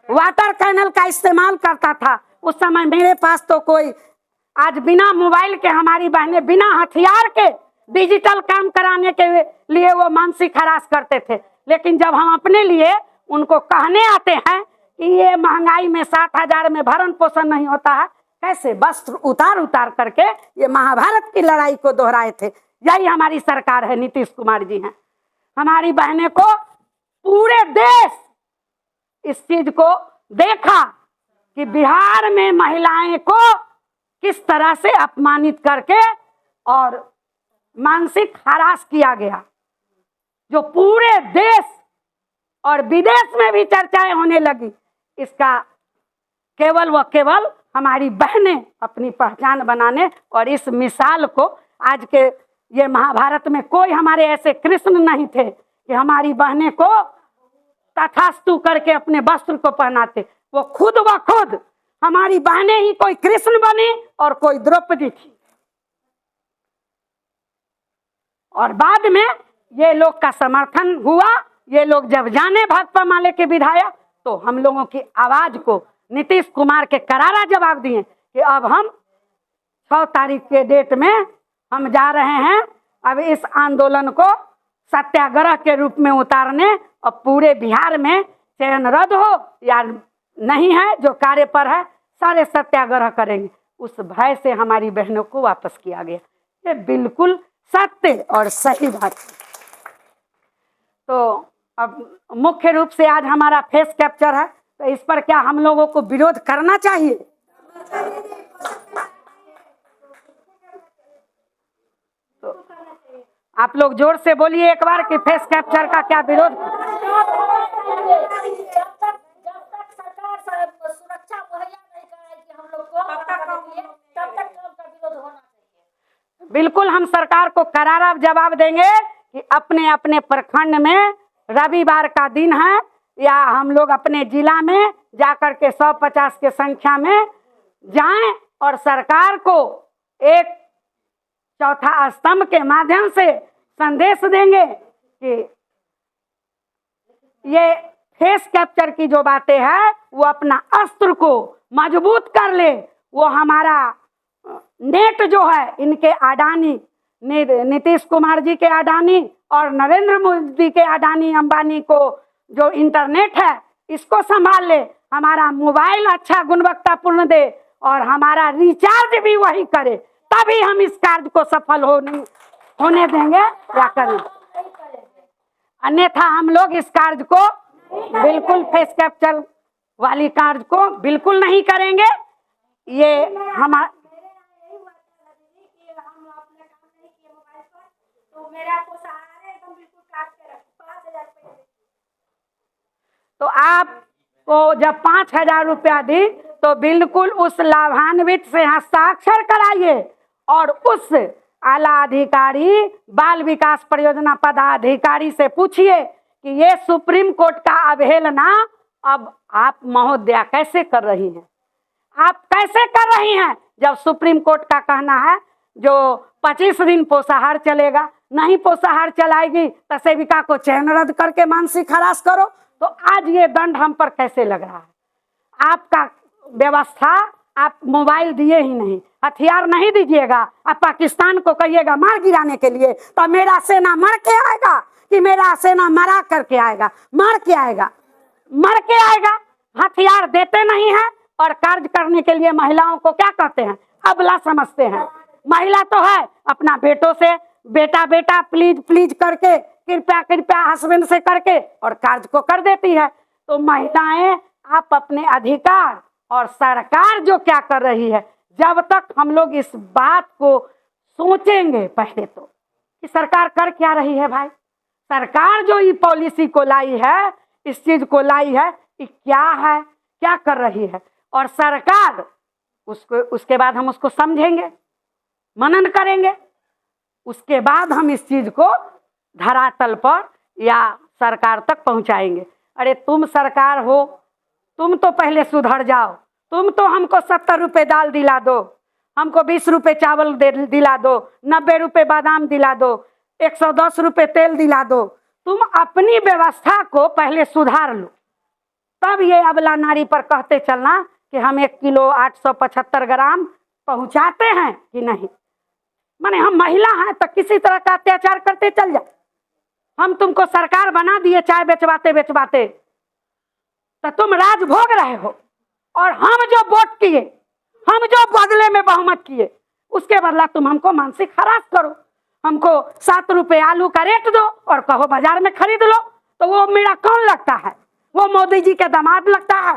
वाटर कैनल का इस्तेमाल करता था, उस समय मेरे पास तो कोई, आज बिना मोबाइल के हमारी बहनें बिना हथियार के डिजिटल काम कराने के लिए वो मानसिक हरास करते थे। लेकिन जब हम अपने लिए उनको कहने आते हैं कि ये महंगाई में 7,000 में भरण पोषण नहीं होता है, कैसे वस्त्र उतार उतार करके ये महाभारत की लड़ाई को दोहराए थे। यही हमारी सरकार है, नीतीश कुमार जी हैं। हमारी बहनें को पूरे देश इस चीज को देखा कि बिहार में महिलाएं को किस तरह से अपमानित करके और मानसिक हरास किया गया, जो पूरे देश और विदेश में भी चर्चाएं होने लगी। इसका केवल व केवल हमारी बहनें अपनी पहचान बनाने और इस मिसाल को, आज के ये महाभारत में कोई हमारे ऐसे कृष्ण नहीं थे कि हमारी बहनें को तथास्तु करके अपने वस्त्र को पहनाते। वो खुद व खुद हमारी बहनें ही कोई कृष्ण बनी और कोई द्रौपदी थी। और बाद में ये लोग का समर्थन हुआ। ये लोग जब जाने भाकपा माले के विधायक, तो हम लोगों की आवाज को नीतीश कुमार के करारा जवाब दिए कि अब हम 6 तारीख के डेट में हम जा रहे हैं, अब इस आंदोलन को सत्याग्रह के रूप में उतारने, और पूरे बिहार में चयन रद्द हो या नहीं है, जो कार्य पर है सारे सत्याग्रह करेंगे। उस भय से हमारी बहनों को वापस किया गया। ये बिल्कुल सत्य और सही बात है। तो अब मुख्य रूप से आज हमारा फेस कैप्चर है, तो इस पर क्या हम लोगों को विरोध करना चाहिए? तो आप लोग जोर से बोलिए एक बार कि फेस कैप्चर का क्या विरोध? सुरक्षा मुहैया नहीं कराएगी हम लोग को, तब तक का विरोध होना चाहिए। बिल्कुल, हम सरकार को करारा जवाब देंगे कि अपने अपने प्रखंड में रविवार का दिन है, या हम लोग अपने जिला में जाकर के 150 के संख्या में जाएं और सरकार को एक चौथा स्तंभ के माध्यम से संदेश देंगे कि ये फेस कैप्चर की जो बातें हैं वो अपना अस्त्र को मजबूत कर ले। वो हमारा नेट जो है, इनके अडानी, नीतीश कुमार जी के अडानी और नरेंद्र मोदी के अडानी अंबानी को जो इंटरनेट है, इसको संभाल ले। हमारा मोबाइल अच्छा गुणवत्तापूर्ण दे और हमारा रिचार्ज भी वही करे, तभी हम इस कार्य को सफल होने देंगे या करेंगे। अन्यथा हम लोग इस कार्य को बिल्कुल फेस कैप्चर वाली कार्य को बिल्कुल नहीं करेंगे। ये हमारा तो आपको जब 5,000 रुपया दी तो बिल्कुल उस लाभान्वित से हस्ताक्षर कराइए और उस आला अधिकारी बाल विकास परियोजना पदाधिकारी से पूछिए कि ये सुप्रीम कोर्ट का अवहेलना अब आप महोदया कैसे कर रही हैं, आप कैसे कर रही हैं, जब सुप्रीम कोर्ट का कहना है जो 25 दिन पोषाहार चलेगा, नहीं पोषाहार चलाएगी तो सेविका को चयन रद्द करके मानसिक हरास करो। तो आज ये दंड हम पर कैसे लग रहा है? आपका व्यवस्था, आप मोबाइल दिए ही नहीं, हथियार नहीं दीजिएगा, आप पाकिस्तान को कहिएगा मार गिराने के लिए, तो मेरा सेना मर के आएगा कि मेरा सेना मरा करके आएगा? मार के आएगा, मर के आएगा। हथियार देते नहीं है और कार्य करने के लिए महिलाओं को क्या कहते हैं? अबला समझते हैं। महिला तो है अपना बेटों से बेटा बेटा प्लीज प्लीज करके, कृपया कृपया हस्बैंड से करके और कार्य को कर देती है। तो महिलाएं, आप अपने अधिकार और सरकार जो क्या कर रही है, जब तक हम लोग इस बात को सोचेंगे पहले तो कि सरकार कर क्या रही है भाई, सरकार जो ये पॉलिसी को लाई है, इस चीज को लाई है, ये क्या है, क्या कर रही है, और सरकार उसके बाद हम उसको समझेंगे, मनन करेंगे, उसके बाद हम इस चीज को धरातल पर या सरकार तक पहुंचाएंगे। अरे तुम सरकार हो, तुम तो पहले सुधर जाओ, तुम तो हमको 70 रुपये दाल दिला दो, हमको 20 रुपये चावल दिला दो, 90 रुपये बादाम दिला दो, 110 रुपये तेल दिला दो। तुम अपनी व्यवस्था को पहले सुधार लो, तब ये अबला नारी पर कहते चलना कि हम 1 किलो 875 ग्राम पहुंचाते हैं कि नहीं। माने हम महिला हैं तो किसी तरह का अत्याचार करते चल जाए। हम तुमको सरकार बना दिए चाय बेचवाते बेचवाते, तो तुम राज भोग रहे हो, और हम जो वोट किए, हम जो बदले में बहुमत किए, उसके बदला तुम हमको मानसिक हरास करो। हमको 7 रुपये आलू का रेट दो और कहो बाजार में खरीद लो। तो वो मेरा कौन लगता है? वो मोदी जी के दामाद लगता है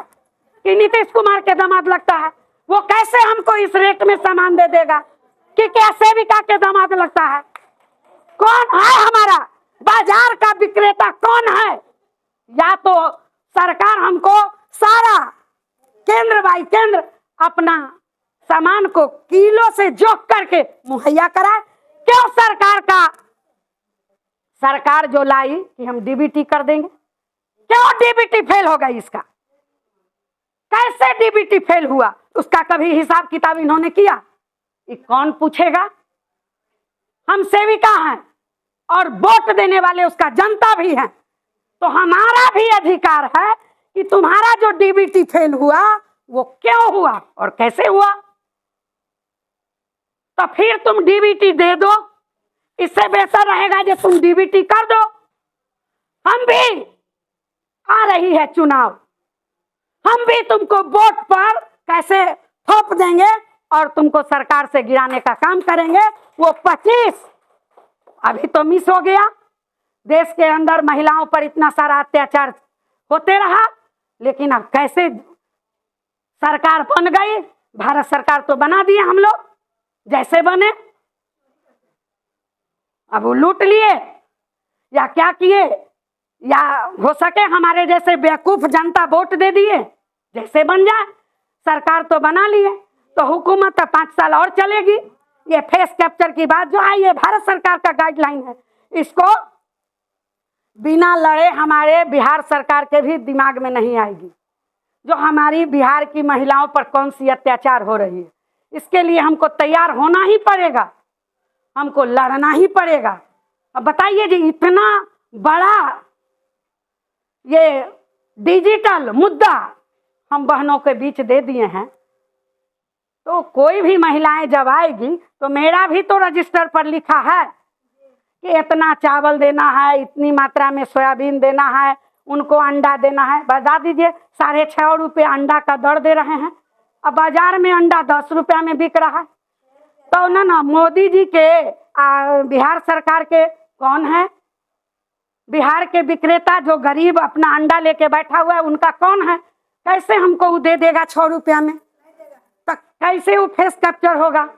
कि नीतीश कुमार के दामाद लगता है? वो कैसे हमको इस रेट में सामान दे देगा? कि क्या सेविका के दामाद लगता है? कौन है हमारा बाजार का विक्रेता? कौन है? या तो सरकार हमको सारा केंद्र बाई केंद्र अपना सामान को किलो से जोक करके मुहैया कराए। क्यों सरकार जो लाई कि हम डीबीटी कर देंगे, क्यों डीबीटी फेल हो गई? इसका कैसे डीबीटी फेल हुआ? उसका कभी हिसाब किताब इन्होंने किया? ये कौन पूछेगा? हम सेविका हैं और वोट देने वाले उसका जनता भी है, तो हमारा भी अधिकार है कि तुम्हारा जो डीबीटी फेल हुआ वो क्यों हुआ और कैसे हुआ। तो फिर तुम डीबीटी दे दो, इससे बेहतर रहेगा जो तुम डीबीटी कर दो। हम भी आ रही है चुनाव, हम भी तुमको वोट पर कैसे थोप देंगे और तुमको सरकार से गिराने का काम करेंगे। वो 25 अभी तो मिस हो गया। देश के अंदर महिलाओं पर इतना सारा अत्याचार होते रहा, लेकिन अब कैसे सरकार बन गई? भारत सरकार तो बना दिए हम लोग, जैसे बने। अब वो लूट लिए या क्या किए, या हो सके हमारे जैसे बेवकूफ जनता वोट दे दिए, जैसे बन जाए। सरकार तो बना लिए, तो हुकूमत 5 साल और चलेगी। ये फेस कैप्चर की बात जो है, ये भारत सरकार का गाइडलाइन है, इसको बिना लड़े हमारे बिहार सरकार के भी दिमाग में नहीं आएगी जो हमारी बिहार की महिलाओं पर कौन सी अत्याचार हो रही है। इसके लिए हमको तैयार होना ही पड़ेगा, हमको लड़ना ही पड़ेगा। अब बताइए जी, इतना बड़ा ये डिजिटल मुद्दा हम बहनों के बीच दे दिए हैं, तो कोई भी महिलाएं जब आएगी तो मेरा भी तो रजिस्टर पर लिखा है कि इतना चावल देना है, इतनी मात्रा में सोयाबीन देना है, उनको अंडा देना है। बता दीजिए 6.5 रुपये अंडा का दर दे रहे हैं। अब बाजार में अंडा 10 रुपया में बिक रहा है। तो ना मोदी जी के बिहार सरकार के कौन है? बिहार के विक्रेता जो गरीब अपना अंडा लेके बैठा हुआ है उनका कौन है? कैसे हमको वो दे देगा 6 रुपया में? तो कैसे वो फेस कैप्चर होगा?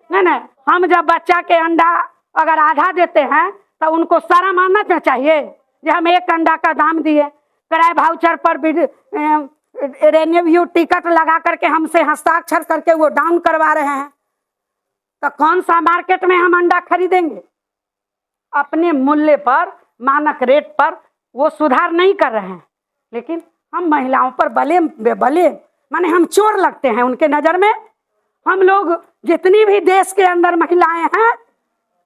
नहीं, हम जब बच्चा के अंडा अगर आधा देते हैं तो उनको शर्म आना चाहिए कि हम 1 अंडा का दाम दिए। किराए वाउचर पर रेन्यू टिकट लगा करके हमसे हस्ताक्षर करके वो डाउन करवा रहे हैं। तो कौन सा मार्केट में हम अंडा खरीदेंगे? अपने मूल्य पर, मानक रेट पर वो सुधार नहीं कर रहे हैं। लेकिन हम महिलाओं पर बले माने हम चोर लगते हैं उनके नज़र में। हम लोग जितनी भी देश के अंदर महिलाएं हैं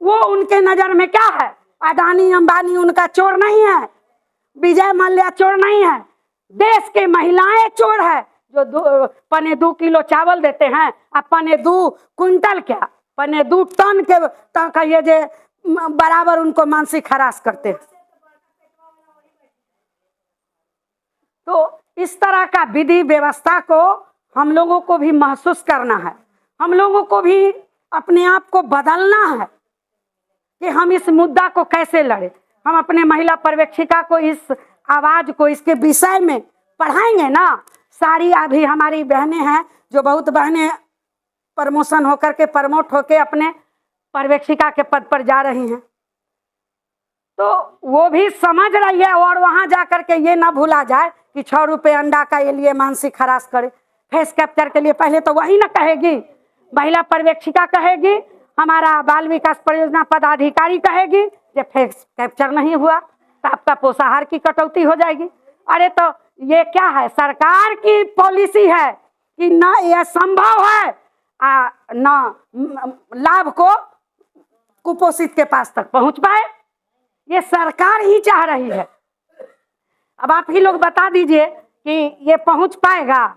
वो उनके नज़र में क्या है? अडानी अंबानी उनका चोर नहीं है, विजय माल्या चोर नहीं है, देश के महिलाएं चोर है जो 2 किलो चावल देते हैं। अब 2 क्विंटल क्या 2 टन के तक ये जे बराबर उनको मानसिक हरास करते हैं। तो इस तरह का विधि व्यवस्था को हम लोगों को भी महसूस करना है। हम लोगों को भी अपने आप को बदलना है कि हम इस मुद्दा को कैसे लड़े। हम अपने महिला पर्यवेक्षिका को इस आवाज को इसके विषय में पढ़ाएंगे ना। सारी अभी हमारी बहनें हैं जो बहुत बहनें प्रमोशन होकर के प्रमोट होके अपने पर्यवेक्षिका के पद पर जा रही हैं। तो वो भी समझ रही है और वहां जा करके ये ना भूला जाए कि 6 रुपये अंडा का ये लिए मानसिक हरास करे। फेस कैप्चर के लिए पहले तो वही ना कहेगी, महिला पर्यवेक्षिका कहेगी, हमारा बाल विकास परियोजना पदाधिकारी कहेगी कि फेस कैप्चर नहीं हुआ तो आपका पोषाहार की कटौती हो जाएगी। अरे तो ये क्या है? सरकार की पॉलिसी है कि न यह संभव है न लाभ को कुपोषित के पास तक पहुंच पाए। ये सरकार ही चाह रही है। अब आप ही लोग बता दीजिए कि ये पहुंच पाएगा?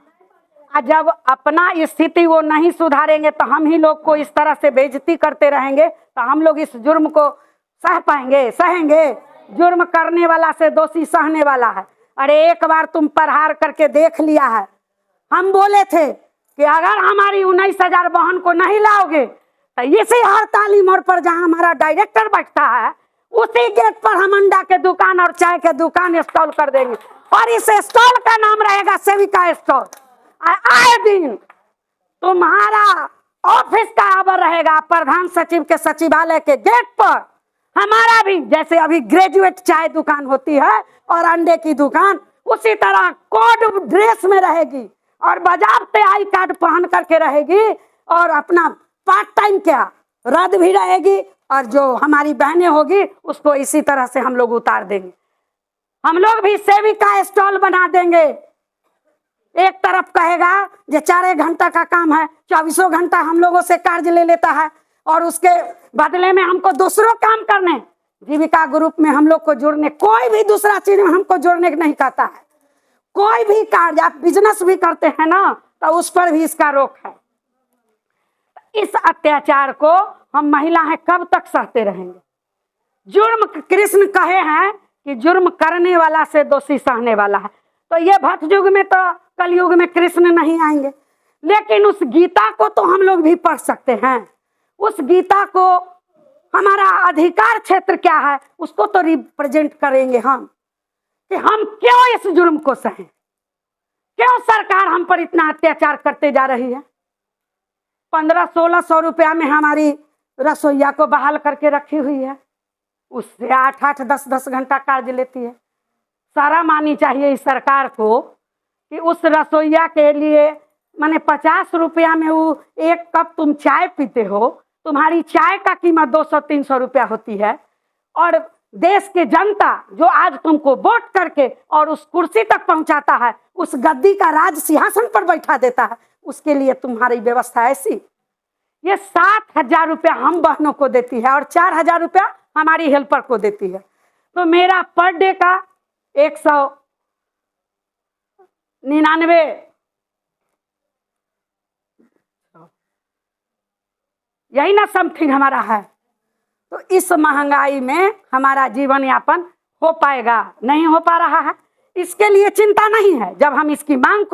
जब अपना स्थिति वो नहीं सुधारेंगे तो हम ही लोग को इस तरह से बेइज्जती करते रहेंगे तो हम लोग इस जुर्म को सह पाएंगे? सहेंगे? जुर्म करने वाला से दोषी सहने वाला है। अरे एक बार तुम प्रहार करके देख लिया है। हम बोले थे कि अगर हमारी 19,000 बहन को नहीं लाओगे तो इसी हड़ताली मोड़ पर जहां हमारा डायरेक्टर बैठता है उसी गेट पर हम अंडा के दुकान और चाय के दुकान स्टॉल कर देंगे और इस स्टॉल का नाम रहेगा सेविका स्टॉल। आए दिन तुम्हारा ऑफिस का आवर रहेगा प्रधान सचिव के सचिवालय के गेट पर। हमारा भी जैसे अभी ग्रेजुएट चाय दुकान होती है और अंडे की दुकान, उसी तरह कोड ड्रेस में रहेगी और बजाबते आई कार्ड पहन करके रहेगी और अपना पार्ट टाइम क्या रद्द भी रहेगी और जो हमारी बहनें होगी उसको इसी तरह से हम लोग उतार देंगे। हम लोग भी सेविका स्टॉल बना देंगे। एक तरफ कहेगा जो 4 घंटा का काम है 24 घंटा हम लोगों से कार्य ले लेता है और उसके बदले में हमको दूसरों काम करने, जीविका ग्रुप में हम लोग को जुड़ने, कोई भी दूसरा चीज में हमको जोड़ने नहीं कहता है। कोई भी कार्य आप बिजनेस भी करते हैं ना तो उस पर भी इसका रोक है। इस अत्याचार को हम महिलाएं कब तक सहते रहेंगे? जुर्म कृष्ण कहे हैं कि जुर्म करने वाला से दोषी सहने वाला है। तो ये भक्त युग में तो कलयुग में कृष्ण नहीं आएंगे, लेकिन उस गीता को तो हम लोग भी पढ़ सकते हैं। उस गीता को हमारा अधिकार क्षेत्र क्या है उसको तो रिप्रेजेंट करेंगे हम कि हम क्यों इस जुर्म को सहें, क्यों सरकार हम पर इतना अत्याचार करते जा रही है। 1500-1600 रुपया में हमारी रसोईया को बहाल करके रखी हुई है, उससे 8-8, 10-10 घंटा कार्य लेती है। शर्म आनी चाहिए इस सरकार को कि उस रसोईया के लिए माने 50 रुपया में वो 1 कप तुम चाय पीते हो, तुम्हारी चाय का कीमत 200-300 रुपया होती है और देश के जनता जो आज तुमको वोट करके और उस कुर्सी तक पहुंचाता है, उस गद्दी का राज सिंहासन पर बैठा देता है, उसके लिए तुम्हारी व्यवस्था ऐसी। ये 7,000 रुपया हम बहनों को देती है और 4,000 रुपया हमारी हेल्पर को देती है। तो मेरा पर डे का 199 यही ना समथिंग हमारा है। तो इस महंगाई में हमारा जीवन यापन हो पाएगा, नहीं हो पा रहा है। इसके लिए चिंता नहीं है। जब हम इसकी मांग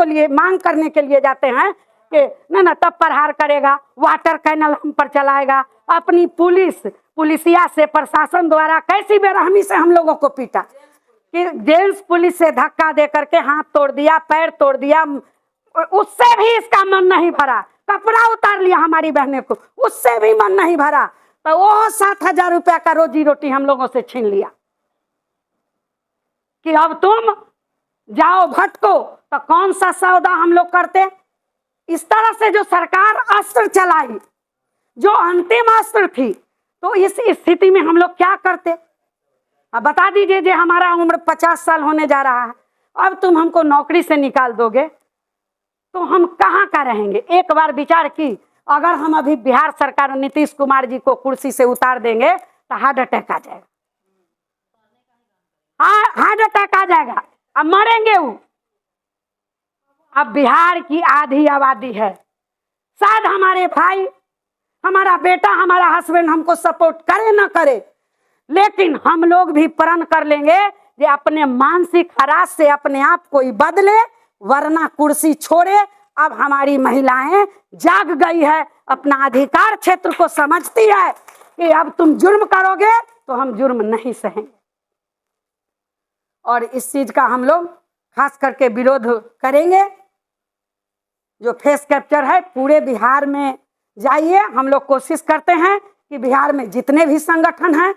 करने के लिए जाते हैं कि ना तब प्रहार करेगा, वाटर कैनल हम पर चलाएगा। अपनी पुलिसिया से, प्रशासन द्वारा कैसी बेरहमी से हम लोगों को पीटा कि जेंट्स पुलिस से धक्का दे करके हाथ तोड़ दिया, पैर तोड़ दिया, उससे भी इसका मन नहीं भरा। कपड़ा उतार लिया हमारी बहने को, उससे भी मन नहीं भरा। तो वो 7,000 रुपया का रोजी रोटी हम लोगों से छीन लिया कि अब तुम जाओ भटको। तो कौन सा सौदा हम लोग करते? इस तरह से जो सरकार अस्त्र चलाई, जो अंतिम अस्त्र थी, तो इस स्थिति में हम लोग क्या करते? अब बता दीजिए, जो हमारा उम्र 50 साल होने जा रहा है, अब तुम हमको नौकरी से निकाल दोगे तो हम कहाँ का रहेंगे? एक बार विचार की, अगर हम अभी बिहार सरकार नीतीश कुमार जी को कुर्सी से उतार देंगे तो हार्ट अटैक आ जाएगा। हार्ट अटैक आ जाएगा, अब मरेंगे वो। अब बिहार की आधी आबादी है, शायद हमारे भाई, हमारा बेटा, हमारा हस्बैंड हमको सपोर्ट करे ना करे, लेकिन हम लोग भी प्रण कर लेंगे कि अपने मानसिक हरास से अपने आप को ही बदले, वरना कुर्सी छोड़े। अब हमारी महिलाएं जाग गई है, अपना अधिकार क्षेत्र को समझती है कि अब तुम जुर्म करोगे तो हम जुर्म नहीं सहेंगे। और इस चीज का हम लोग खास करके विरोध करेंगे। जो फेस कैप्चर है, पूरे बिहार में जाइए। हम लोग कोशिश करते हैं कि बिहार में जितने भी संगठन हैं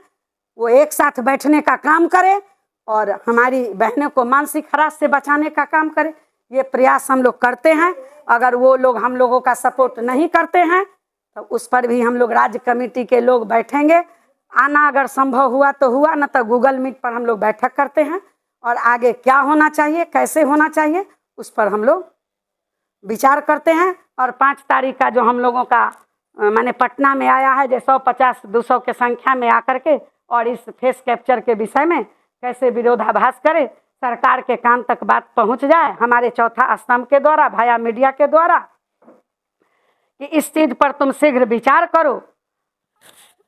वो एक साथ बैठने का काम करें और हमारी बहनों को मानसिक हरास से बचाने का काम करें। ये प्रयास हम लोग करते हैं। अगर वो लोग हम लोगों का सपोर्ट नहीं करते हैं तो उस पर भी हम लोग राज्य कमेटी के लोग बैठेंगे। आना अगर संभव हुआ तो हुआ, न तो गूगल मीट पर हम लोग बैठक करते हैं और आगे क्या होना चाहिए, कैसे होना चाहिए, उस पर हम लोग विचार करते हैं। और 5 तारीख का जो हम लोगों का माने पटना में आया है, जो 150-200 के संख्या में आकर के, और इस फेस कैप्चर के विषय में कैसे विरोधाभास करे, सरकार के कान तक बात पहुंच जाए हमारे चौथा स्तंभ के द्वारा, भाया मीडिया के द्वारा, कि इस चीज पर तुम शीघ्र विचार करो।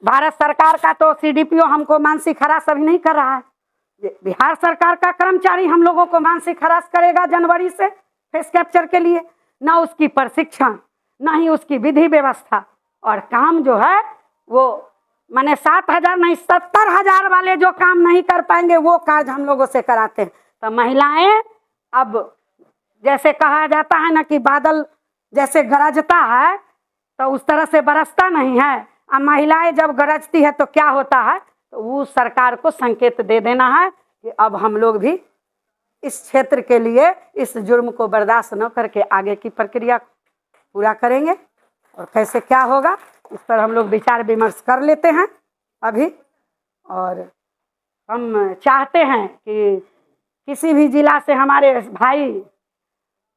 भारत सरकार का तो CDPO हमको मानसिक हरास अभी नहीं कर रहा है। बिहार सरकार का कर्मचारी हम लोगों को मानसिक हरास करेगा जनवरी से फेस कैप्चर के लिए। ना उसकी प्रशिक्षण, ना ही उसकी विधि व्यवस्था, और काम जो है वो माने 7,000 नहीं 70,000 वाले जो काम नहीं कर पाएंगे वो कार्य हम लोगों से कराते हैं। तो महिलाएं, अब जैसे कहा जाता है ना कि बादल जैसे गरजता है तो उस तरह से बरसता नहीं है। अब महिलाएं जब गरजती है तो क्या होता है, तो वो सरकार को संकेत दे देना है कि अब हम लोग भी इस क्षेत्र के लिए इस जुर्म को बर्दाश्त न करके आगे की प्रक्रिया पूरा करेंगे। और कैसे क्या होगा इस पर हम लोग विचार विमर्श कर लेते हैं अभी। और हम चाहते हैं कि किसी भी जिला से हमारे भाई,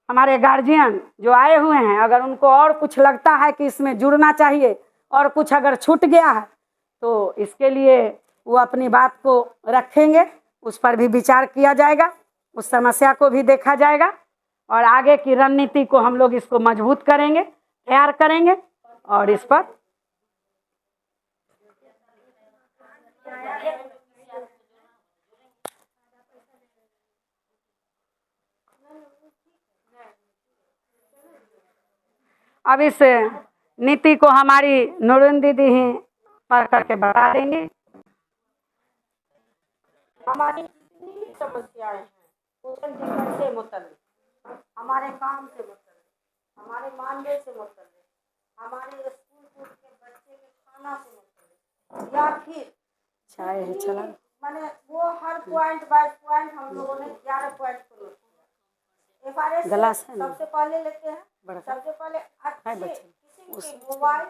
हमारे गार्जियन जो आए हुए हैं, अगर उनको और कुछ लगता है कि इसमें जुड़ना चाहिए और कुछ अगर छूट गया है तो इसके लिए वो अपनी बात को रखेंगे, उस पर भी विचार किया जाएगा, उस समस्या को भी देखा जाएगा और आगे की रणनीति को हम लोग इसको मजबूत करेंगे, तैयार करेंगे। और इस पर अब इस नीति को हमारी नूरिन दीदी ही पढ़ करके बता देंगे। हमारी जितनी समस्याएं हैं पोषण जीवन से मुतल्लिक, हमारे काम से मुतल्लिक, हमारे मानदेय से मुतल्लिक, हमारे स्कूल के बच्चे के खाना से मुतल्लिक, या फिर चाय है चला मैंने वो हर पॉइंट बाय पॉइंट हम लोगों ने 11 पॉइंट को नोट किया। FRS गलास है ना? सबसे पहले लेते हैं, सबसे पहले अच्छे किस्म के मोबाइल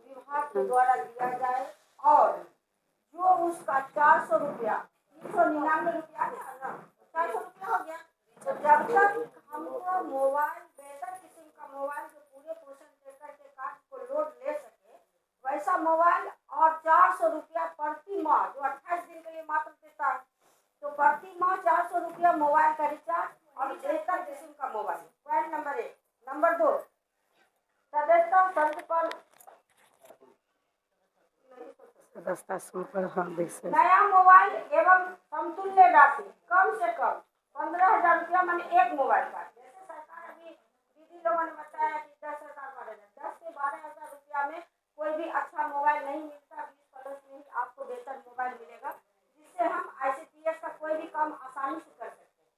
विभाग के द्वारा दिया जाए और जो उसका 400 रुपया 399 रुपया है ना, 400 रुपया हो गया। तो जब तक हमको मोबाइल बेहतर किस्म का मोबाइल जो पूरे पोषण देकर के कार्ड को लोड ले सके, वैसा मोबाइल और 400 रुपया प्रति माह जो 28 दिन के लिए मात्र देता है, तो प्रति माह 400 रुपया मोबाइल का रिचार्ज और बेहतर किस्म का मोबाइल। Point number 1। नंबर 2, सदस्यता शर्त पर नया मोबाइल एवं समतुल्य राशि कम से कम 15,000 रुपया मैंने एक मोबाइल का। जैसे सरकार अभी दीदी लोगों ने बताया कि 10,000 बढ़ेगा, 10 से 12,000 रुपया में कोई भी अच्छा मोबाइल नहीं मिलता। 20 प्लस में ही आपको बेहतर मोबाइल मिलेगा, जिससे हम ICTS का कोई भी काम आसानी से कर सकते हैं।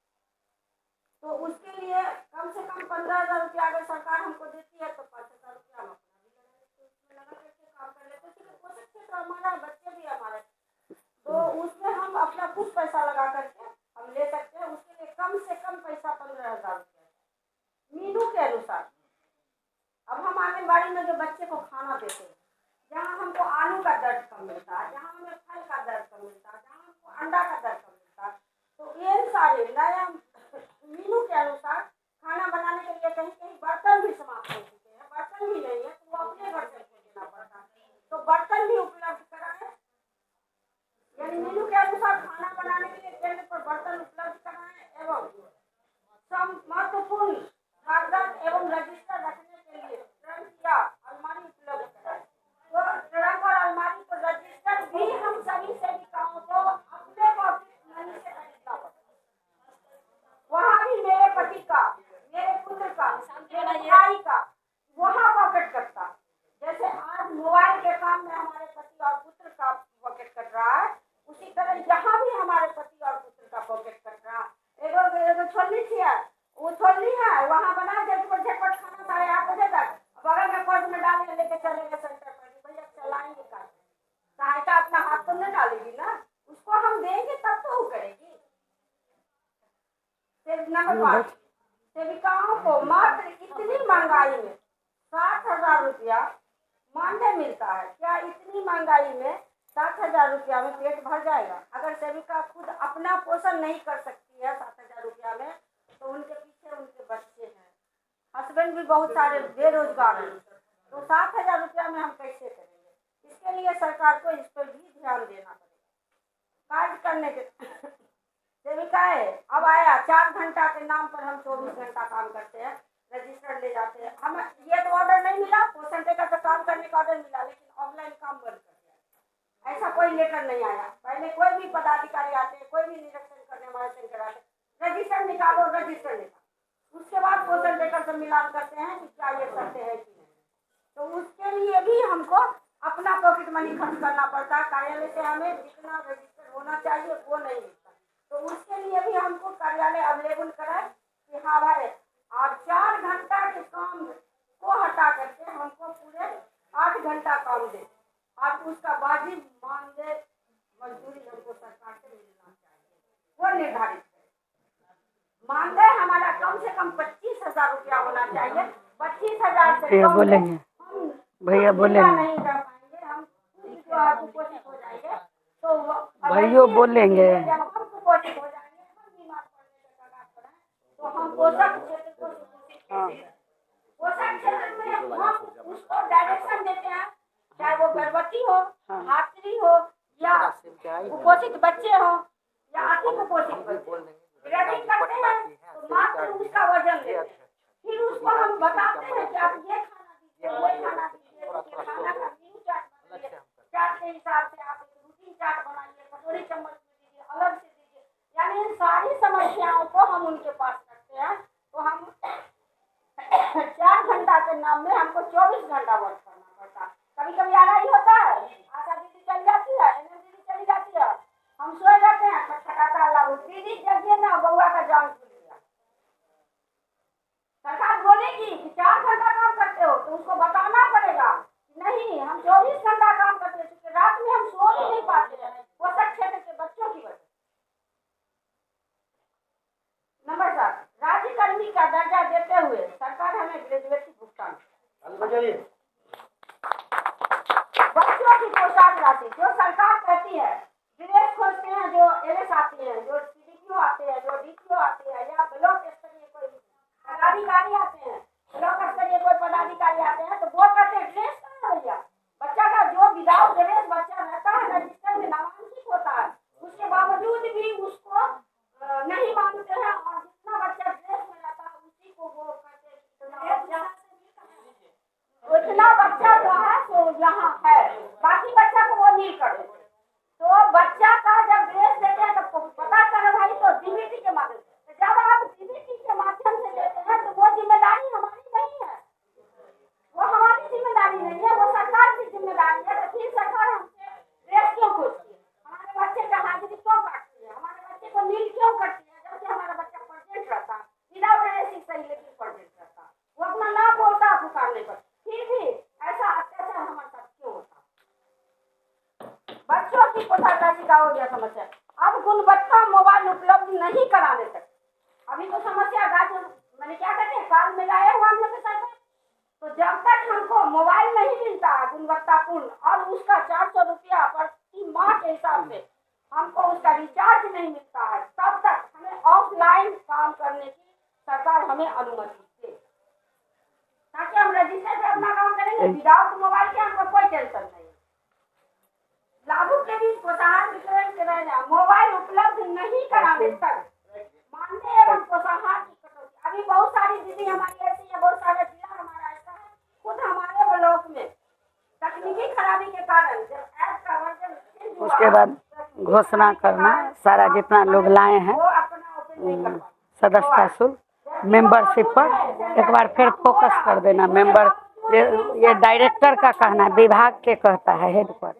तो उसके लिए कम से कम 15,000 रुपया अगर सरकार हमको देती है तो 5,000 रुपया हम अपना भी उसमें लगा करके काम कर लेते हैं। क्योंकि पोषक क्षेत्र हमारा, बच्चे भी हमारे, तो उसमें हम अपना कुछ पैसा लगा करके हम ले सकते हैं। उसके लिए कम से कम पैसा 15,000 रुपया मीनू के अनुसार। अब हम आंगनबाड़ी में जो बच्चे को खाना देते हैं, जहाँ हमको आलू का दर्द कम मिलता है, जहाँ हमें फल का दर्द कम मिलता है, जहाँ हमको अंडा का दर्द कम मिलता है, तो ये सारे नया मीनू के अनुसार खाना बनाने के लिए कहीं कहीं बर्तन भी समाप्त हो चुके हैं। बर्तन भी नहीं है तो वो अपने घर से देना पड़ता है, तो बर्तन भी उपलब्ध कराएं। यानी मीनू के अनुसार खाना बनाने के लिए केंद्र पर बर्तन उपलब्ध कराएं एवं महत्वपूर्ण कागजात एवं रजिस्टर रखने के लिए ट्रंक या अलमारी उपलब्ध कराएं। तो ट्रंक और अलमारी पर रजिस्टर भी हम सभी सेविकाओं को अपने पॉकेट मनी से खरीदना पड़ता है। वहाँ भी मेरे पति का, मेरे पुत्र का, मेरे भाई का वहाँ पॉकेट कटता। जैसे आज मोबाइल के काम में हमारे पति और पुत्र का पॉकेट कट रहा है, उसी तरह यहाँ भी हमारे पति और पुत्र का पॉकेट कट रहा है। एगो छोलनी थी है, वो छोलनी है, वहाँ बना झटपट झटपट खाना 8:30 बजे तक बगल में पर्स में डाल के लेके चलेंगे सेंटर पर। भैया चलाएंगे का सहायता अपना हाथ तो नहीं डालेगी ना, उसको हम देंगे तब तो वो करेगी। नंबर 5, सेविकाओं को मात्र इतनी महंगाई में 60,000 रुपया मानदेय मिलता है। क्या इतनी महंगाई में 60,000 रुपया में पेट भर जाएगा? अगर सेविका खुद अपना पोषण नहीं कर सकती है 60,000 रुपया में, तो उनके पीछे उनके बच्चे हैं, हस्बैंड भी बहुत सारे बेरोजगार हैं, तो 60,000 रुपया में हम कैसे करेंगे? इसके लिए सरकार को इस पर भी ध्यान देना पड़ेगा। कार्य करने के सेविकाएं अब आया 4 घंटा के नाम पर हम 24 घंटा काम करते हैं, रजिस्टर ले जाते हैं। हम ये तो ऑर्डर नहीं मिला, पोषण देकर तो काम करने का ऑर्डर मिला, लेकिन ऑफलाइन काम बंद कर दिया। ऐसा कोई लेटर नहीं आया। पहले कोई भी पदाधिकारी आते, कोई भी निरीक्षण करने हमारे सेंटर आते, रजिस्टर निकालो, रजिस्टर निकालो, उसके बाद पोषण देकर से मिलान करते हैं कि क्या ये सत्य है कि नहीं। तो उसके लिए भी हमको अपना पॉकेट मनी खर्च करना पड़ता है। कार्यालय से हमें जितना रजिस्टर होना चाहिए वो नहीं मिलता, तो उसके लिए भी हमको कार्यालय अवेलेबल कराए कि हाँ भाई आप 4 घंटा के काम को हटा करके हमको पूरे 8 घंटा काम दे, और उसका वाजिब मानदेय मजदूरी हमको सरकार से मिलना चाहिए, वो निर्धारित है। मानदेय हमारा कम से कम 25,000 रुपया होना चाहिए। 25,000 से कम बोलेंगे भैया बोलेंगे नहीं रह पाएंगे, हम कुपोषित हो जाएंगे। तो भैया बोलेंगे जब हम कुपोषित हो जाएंगे, हम बीमार पड़ने के कगार पर हैं, तो हम पोषक क्षेत्र को सुपोषित करेंगे। पोषक क्षेत्र में हम उसको डायरेक्शन देते हैं, चाहे वो गर्भवती हो, धात्री हो, या कुपोषित बच्चे हो, या अति कुपोषित बच्चे। ग्रेडिंग करते हैं तो मात्र उसका वजन लेते हैं, फिर उसको हम बताते हैं कि आप ये खाना दीजिए, वो खाना दीजिए, खाना का मेनू चार्ट बनाइए, चार्ट के हिसाब से आप एक रूटीन चार्ट बनाइए, कटोरी चम्मच में दीजिए, अलग से दीजिए। यानी इन सारी समस्याओं को हम उनके पास रखते हैं। तो हम 4 घंटा के नाम में हमको 24 घंटा वर्क करना पड़ता है। कभी कभी आना ही होता है, आशा दीदी चली जाती है, एनएम दीदी चली जाती है, हम सोए रहते हैं, खटखटाता लागू, दीदी जगिए ना, बउआ का जान खुल गया। सरकार बोलेगी कि 4 घंटा काम करते हो, तो उसको बताना पड़ेगा नहीं हम 24 घंटा काम करते हैं, क्योंकि रात में हम सो भी नहीं पाते हैं पोषक क्षेत्र के बच्चों की वजह। नंबर 7, राज्य कर्मी का दर्जा देते हुए सरकार हमें ग्रेजुएटी भुगतान, बच्चों की पोशाक राशि जो सरकार कहती है, ड्रेस खोजते हैं, जो एलएस आते हैं, जो सीडीपीओ आते हैं, जो डीपीओ आते हैं, या ब्लॉक स्तरीय कोई पदाधिकारी आते हैं, ब्लॉक स्तरीय कोई पदाधिकारी आते हैं, तो वो कहते हैं ड्रेस कहाँ है भैया? बच्चा का जो विदाउट ड्रेस बच्चा रहता है, रजिस्टर में नामांकित होता है, उसके बावजूद भी उसको नहीं मानते हैं, और जितना बच्चा ड्रेस में रहता है उसी को वो कहते हैं उतना बच्चा जो है तो यहाँ है, बाकी बच्चा को वो नहीं करते। तो बच्चा का जब ड्रेस देते हैं तो पता कर भाई तो डीबीटी के माध्यम से, जब आप डीबीटी के माध्यम से देते हैं तो वो जिम्मेदारी हमारी नहीं है, वो हमारी जिम्मेदारी नहीं है, वो सरकार की जिम्मेदारी है। तो फिर सरकार हमसे ड्रेस क्यों खोजती है, हमारे बच्चे का हाजिरी क्यों काटती है, हमारे बच्चे को नील क्यों करती है, जबकि हमारा बच्चा प्रेजेंट रहता विदाउट ड्रेस सही लेकिन प्रेजेंट रहता, वो अपना ना बोलता पुकारने पर, फिर भी ऐसा अत्याचार हमारे साथ क्यों होता। बच्चों की कोताही का हो गया समस्या। अब गुणवत्ता मोबाइल उपलब्ध नहीं कराने तक, अभी तो समस्या मैंने क्या कहते हैं काल में लाया हुआ हम लोग के साथ में। तो जब तक हमको मोबाइल नहीं मिलता है गुणवत्तापूर्ण और उसका 400 रुपया प्रति माह के हिसाब से हमको उसका रिचार्ज नहीं मिलता है, तब तक हमें ऑफलाइन काम करने की सरकार हमें अनुमति दे, ताकि हम रजिस्टर से अपना काम करेंगे। विदाउट मोबाइल के हमको कोई टेंशन नहीं। लाभों के भी प्रोत्साहन वितरण के रहना, मोबाइल उपलब्ध नहीं कराने तक मानदेय एवं प्रोत्साहन की कटौती। अभी बहुत सारी दीदी हमारी ऐसी है, बहुत सारे जिला हमारा ऐसा है, खुद हमारे ब्लॉक में तकनीकी खराबी के कारण जब ऐप का वर्जन उसके बाद घोषणा करना सारा जितना लोग लाए हैं वो अपना ओपन नहीं कर पाते। सदस्यता शुल्क मेंबरशिप पर एक बार फिर फोकस कर देना। मेंबर ये डायरेक्टर का कहना, विभाग के कहता है हेड पर।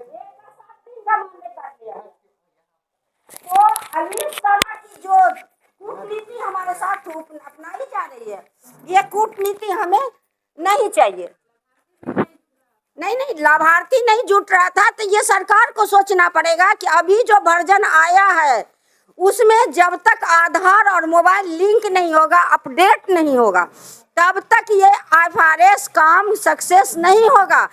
तो अभी इस तरह की जो कूटनीति हमारे साथ अपनाई जा रही है, ये कूटनीति हमें नहीं चाहिए। नहीं, लाभार्थी नहीं जुट रहा था तो ये सरकार को सोचना पड़ेगा कि अभी जो वर्जन आया है उसमें जब तक आधार और मोबाइल लिंक नहीं होगा, अपडेट नहीं होगा, तब तक ये FRS काम सक्सेस नहीं होगा।